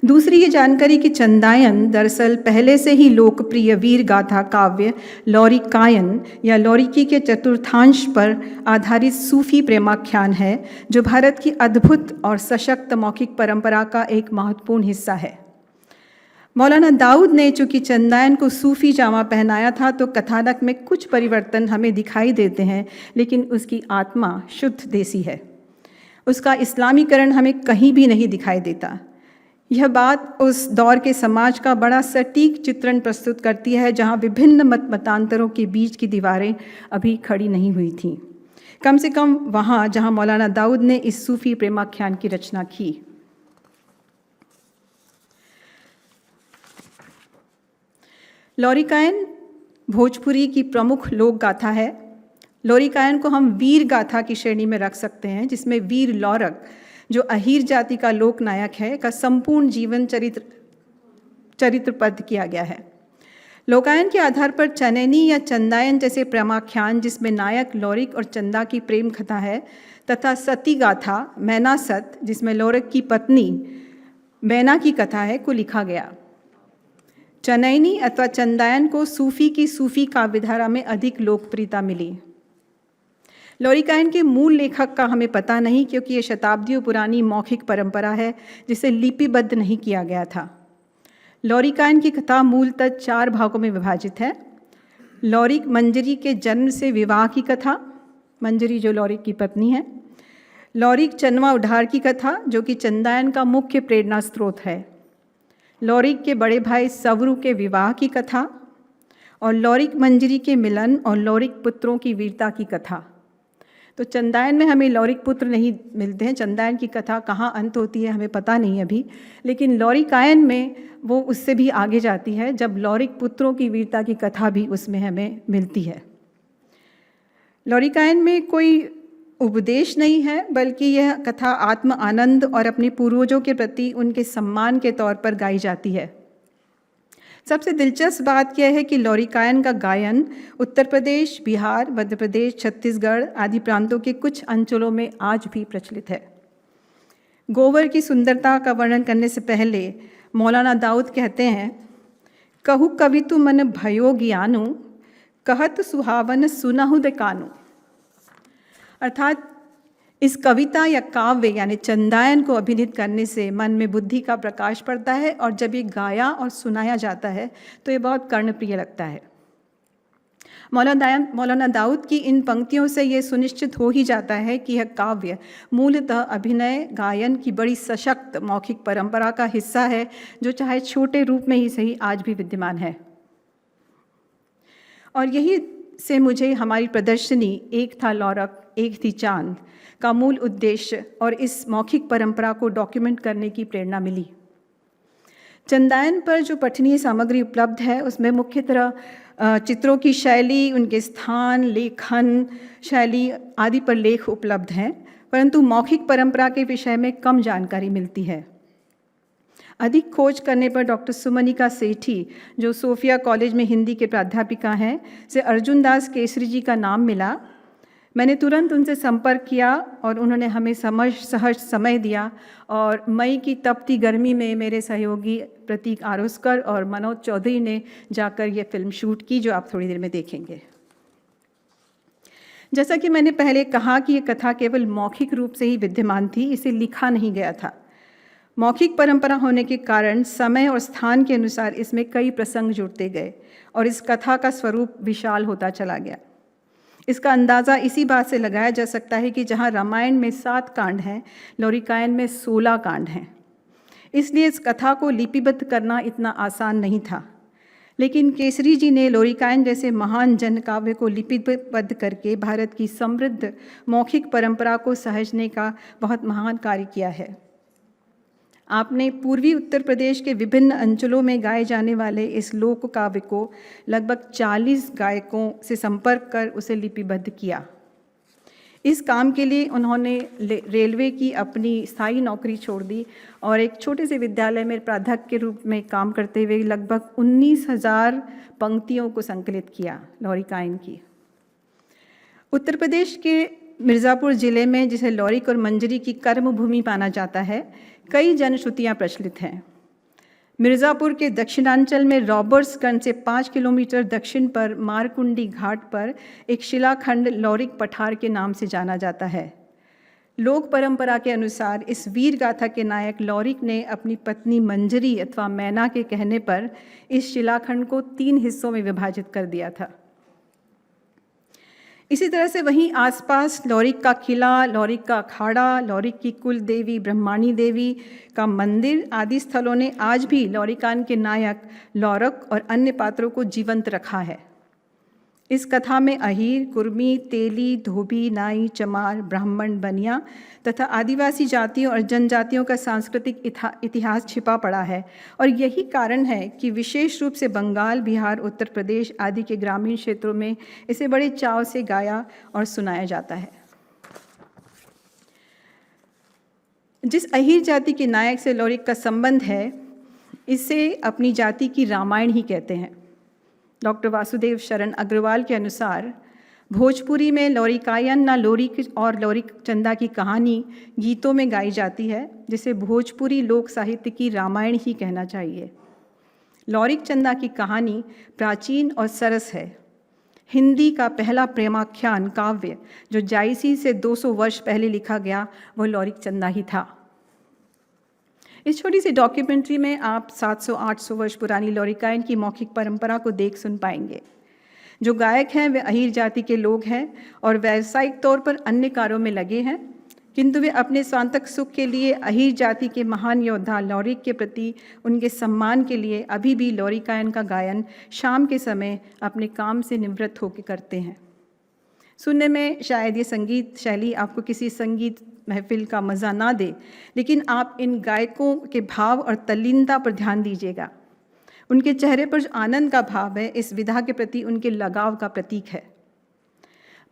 दूसरी ये जानकारी कि चंदायन दरअसल पहले से ही लोकप्रिय वीर गाथा काव्य लौरिकायन या लौरिकी के चतुर्थांश पर आधारित सूफी प्रेमाख्यान है, जो भारत की अद्भुत और सशक्त मौखिक परंपरा का एक महत्वपूर्ण हिस्सा है। मौलाना दाऊद ने चूंकि चंदायन को सूफी जामा पहनाया था, तो कथानक में कुछ परिवर्तन हमें दिखाई देते हैं, लेकिन उसकी आत्मा शुद्ध देसी है। उसका इस्लामीकरण हमें कहीं भी नहीं दिखाई देता। यह बात उस दौर के समाज का बड़ा सटीक चित्रण प्रस्तुत करती है, जहाँ विभिन्न मतांतरों के बीच की दीवारें अभी खड़ी नहीं हुई थीं, कम से कम वहाँ जहाँ मौलाना दाऊद ने इस सूफी प्रेमाख्यान की रचना की। लौरिकायन भोजपुरी की प्रमुख लोक गाथा है। लौरिकायन को हम वीर गाथा की श्रेणी में रख सकते हैं, जिसमें वीर लौरक, जो अहीर जाति का लोक नायक है, का संपूर्ण जीवन चरित्रबद्ध किया गया है। लोकायन के आधार पर चनैनी या चंदायन जैसे प्रेमाख्यान, जिसमें नायक लौरिक और चंदा की प्रेम कथा है, तथा सती गाथा मैनासत, जिसमें लौरिक की पत्नी मैना की कथा है, को लिखा गया। चनैनी अथवा चंदायन को सूफी की सूफी काव्यधारा में अधिक लोकप्रियता मिली। लौरिकायन के मूल लेखक का हमें पता नहीं, क्योंकि ये शताब्दियों पुरानी मौखिक परंपरा है जिसे लिपिबद्ध नहीं किया गया था। लौरिकायन की कथा मूलतः 4 भागों में विभाजित है। लौरिक मंजरी के जन्म से विवाह की कथा, मंजरी जो लौरिक की पत्नी है। लौरिक चनवा उढार की कथा, जो कि चंदायन का मुख्य प्रेरणा स्रोत है। लौरिक के बड़े भाई सवरू के विवाह की कथा, और लौरिक मंजरी के मिलन और लौरिक पुत्रों की वीरता की कथा। तो चंदायन में हमें लौरिक पुत्र नहीं मिलते हैं। चंदायन की कथा कहाँ अंत होती है हमें पता नहीं अभी, लेकिन लौरिकायन में वो उससे भी आगे जाती है, जब लौरिक पुत्रों की वीरता की कथा भी उसमें हमें मिलती है। लौरिकायन में कोई उपदेश नहीं है, बल्कि यह कथा आत्म आनंद और अपने पूर्वजों के प्रति उनके सम्मान के तौर पर गाई जाती है। सबसे दिलचस्प बात यह है कि लौरिकायन का गायन उत्तर प्रदेश, बिहार, मध्य प्रदेश, छत्तीसगढ़ आदि प्रांतों के कुछ अंचलों में आज भी प्रचलित है। गोबर की सुंदरता का वर्णन करने से पहले मौलाना दाऊद कहते हैं, कहु कवितु मन भयो ज्ञानु, कहत सुहावन सुनहु दे कानु। अर्थात इस कविता या काव्य यानी चंदायन को अभिनीत करने से मन में बुद्धि का प्रकाश पड़ता है, और जब ये गाया और सुनाया जाता है तो ये बहुत कर्णप्रिय लगता है। मौलाना दाऊद की इन पंक्तियों से ये सुनिश्चित हो ही जाता है कि यह काव्य मूलतः अभिनय गायन की बड़ी सशक्त मौखिक परंपरा का हिस्सा है, जो चाहे छोटे रूप में ही सही आज भी विद्यमान है। और यही से मुझे हमारी प्रदर्शनी एक था लौरक एक थी चांद का मूल उद्देश्य और इस मौखिक परंपरा को डॉक्यूमेंट करने की प्रेरणा मिली। चंदायन पर जो पठनीय सामग्री उपलब्ध है उसमें मुख्यतः चित्रों की शैली, उनके स्थान, लेखन शैली आदि पर लेख उपलब्ध हैं, परंतु मौखिक परंपरा के विषय में कम जानकारी मिलती है। अधिक खोज करने पर डॉक्टर सुमनिका सेठी, जो सोफिया कॉलेज में हिंदी के प्राध्यापिका हैं, से अर्जुन दास केसरी जी का नाम मिला। मैंने तुरंत उनसे संपर्क किया और उन्होंने हमें सहज समय दिया, और मई की तपती गर्मी में मेरे सहयोगी प्रतीक आरोस्कर और मनोज चौधरी ने जाकर ये फिल्म शूट की, जो आप थोड़ी देर में देखेंगे। जैसा कि मैंने पहले कहा कि ये कथा केवल मौखिक रूप से ही विद्यमान थी, इसे लिखा नहीं गया था। मौखिक परंपरा होने के कारण समय और स्थान के अनुसार इसमें कई प्रसंग जुड़ते गए और इस कथा का स्वरूप विशाल होता चला गया। इसका अंदाज़ा इसी बात से लगाया जा सकता है कि जहाँ रामायण में 7 कांड हैं, लौरिकायन में 16 कांड हैं। इसलिए इस कथा को लिपिबद्ध करना इतना आसान नहीं था, लेकिन केसरी जी ने लौरिकायन जैसे महान जन काव्य को लिपिबद्ध करके भारत की समृद्ध मौखिक परंपरा को सहेजने का बहुत महान कार्य किया है। आपने पूर्वी उत्तर प्रदेश के विभिन्न अंचलों में गाए जाने वाले इस लोक काव्य को लगभग 40 गायकों से संपर्क कर उसे लिपिबद्ध किया। इस काम के लिए उन्होंने रेलवे की अपनी स्थायी नौकरी छोड़ दी और एक छोटे से विद्यालय में प्राध्यापक के रूप में काम करते हुए लगभग 19,000 पंक्तियों को संकलित किया लौरिकायन की। उत्तर प्रदेश के मिर्ज़ापुर ज़िले में, जिसे लौरिक और मंजरी की कर्मभूमि माना जाता है, कई जनश्रुतियाँ प्रचलित हैं। मिर्ज़ापुर के दक्षिणांचल में रॉबर्ट्सगंज से 5 किलोमीटर दक्षिण पर मारकुंडी घाट पर एक शिलाखंड लौरिक पठार के नाम से जाना जाता है। लोक परंपरा के अनुसार इस वीर गाथा के नायक लौरिक ने अपनी पत्नी मंजरी अथवा मैना के कहने पर इस शिलाखंड को 3 हिस्सों में विभाजित कर दिया था। इसी तरह से वहीं आसपास लौरिक का किला, लौरिक का अखाड़ा, लौरिक की कुल देवी ब्रह्माणी देवी का मंदिर आदि स्थलों ने आज भी लौरिकान के नायक लौरक और अन्य पात्रों को जीवंत रखा है। इस कथा में अहीर, कुर्मी, तेली, धोबी, नाई, चमार, ब्राह्मण, बनिया तथा आदिवासी जातियों और जनजातियों का सांस्कृतिक इतिहास छिपा पड़ा है और यही कारण है कि विशेष रूप से बंगाल, बिहार, उत्तर प्रदेश आदि के ग्रामीण क्षेत्रों में इसे बड़े चाव से गाया और सुनाया जाता है। जिस अहीर जाति के नायक से लौरिक का संबंध है, इसे अपनी जाति की रामायण ही कहते हैं। डॉक्टर वासुदेव शरण अग्रवाल के अनुसार भोजपुरी में लौरिकायन ना लोरिक और लौरिक चंदा की कहानी गीतों में गाई जाती है, जिसे भोजपुरी लोक साहित्य की रामायण ही कहना चाहिए। लौरिक चंदा की कहानी प्राचीन और सरस है। हिंदी का पहला प्रेमाख्यान काव्य जो जायसी से 200 वर्ष पहले लिखा गया, वह लौरिक चंदा ही था। इस छोटी सी डॉक्यूमेंट्री में आप 700-800 वर्ष पुरानी लौरिकायन की मौखिक परंपरा को देख सुन पाएंगे। जो गायक हैं वे अहीर जाति के लोग हैं और व्यावसायिक तौर पर अन्य कार्यों में लगे हैं, किंतु वे अपने स्वांतक सुख के लिए अहीर जाति के महान योद्धा लौरिक के प्रति उनके सम्मान के लिए अभी भी लौरिकायन का गायन शाम के समय अपने काम से निवृत्त होकर करते हैं। सुनने में शायद ये संगीत शैली आपको किसी संगीत महफिल का मज़ा ना दे, लेकिन आप इन गायकों के भाव और तल्लीनता पर ध्यान दीजिएगा। उनके चेहरे पर जो आनंद का भाव है, इस विधा के प्रति उनके लगाव का प्रतीक है।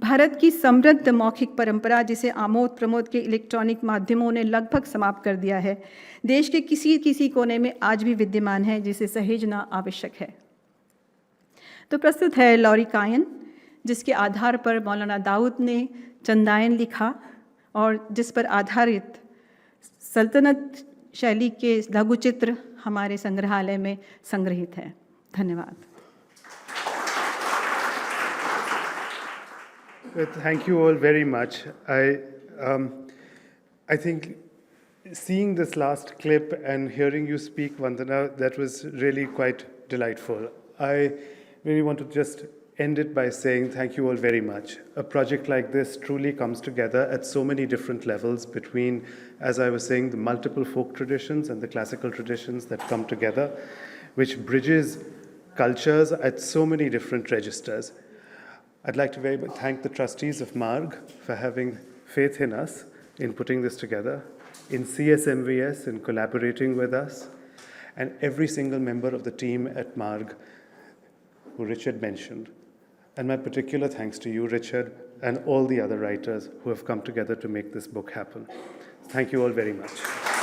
भारत की समृद्ध मौखिक परंपरा, जिसे आमोद प्रमोद के इलेक्ट्रॉनिक माध्यमों ने लगभग समाप्त कर दिया है, देश के किसी किसी कोने में आज भी विद्यमान है, जिसे सहेजना आवश्यक है। तो प्रस्तुत है लौरिकायन, जिसके आधार पर मौलाना दाऊद ने चंदायन लिखा और जिस पर आधारित सल्तनत शैली के लघु चित्र हमारे संग्रहालय में संग्रहित हैं। धन्यवाद। Thank you all very much. I think seeing this last clip and hearing you speak, Vandana, that was really quite delightful. I really want to just end it by saying thank you all very much. A project like this truly comes together at so many different levels between, as I was saying, the multiple folk traditions and the classical traditions that come together, which bridges cultures at so many different registers. I'd like to very much thank the trustees of Marg for having faith in us in putting this together, in CSMVS in collaborating with us, and every single member of the team at Marg who Richard mentioned. And my particular thanks to you, Richard, and all the other writers who have come together to make this book happen. Thank you all very much.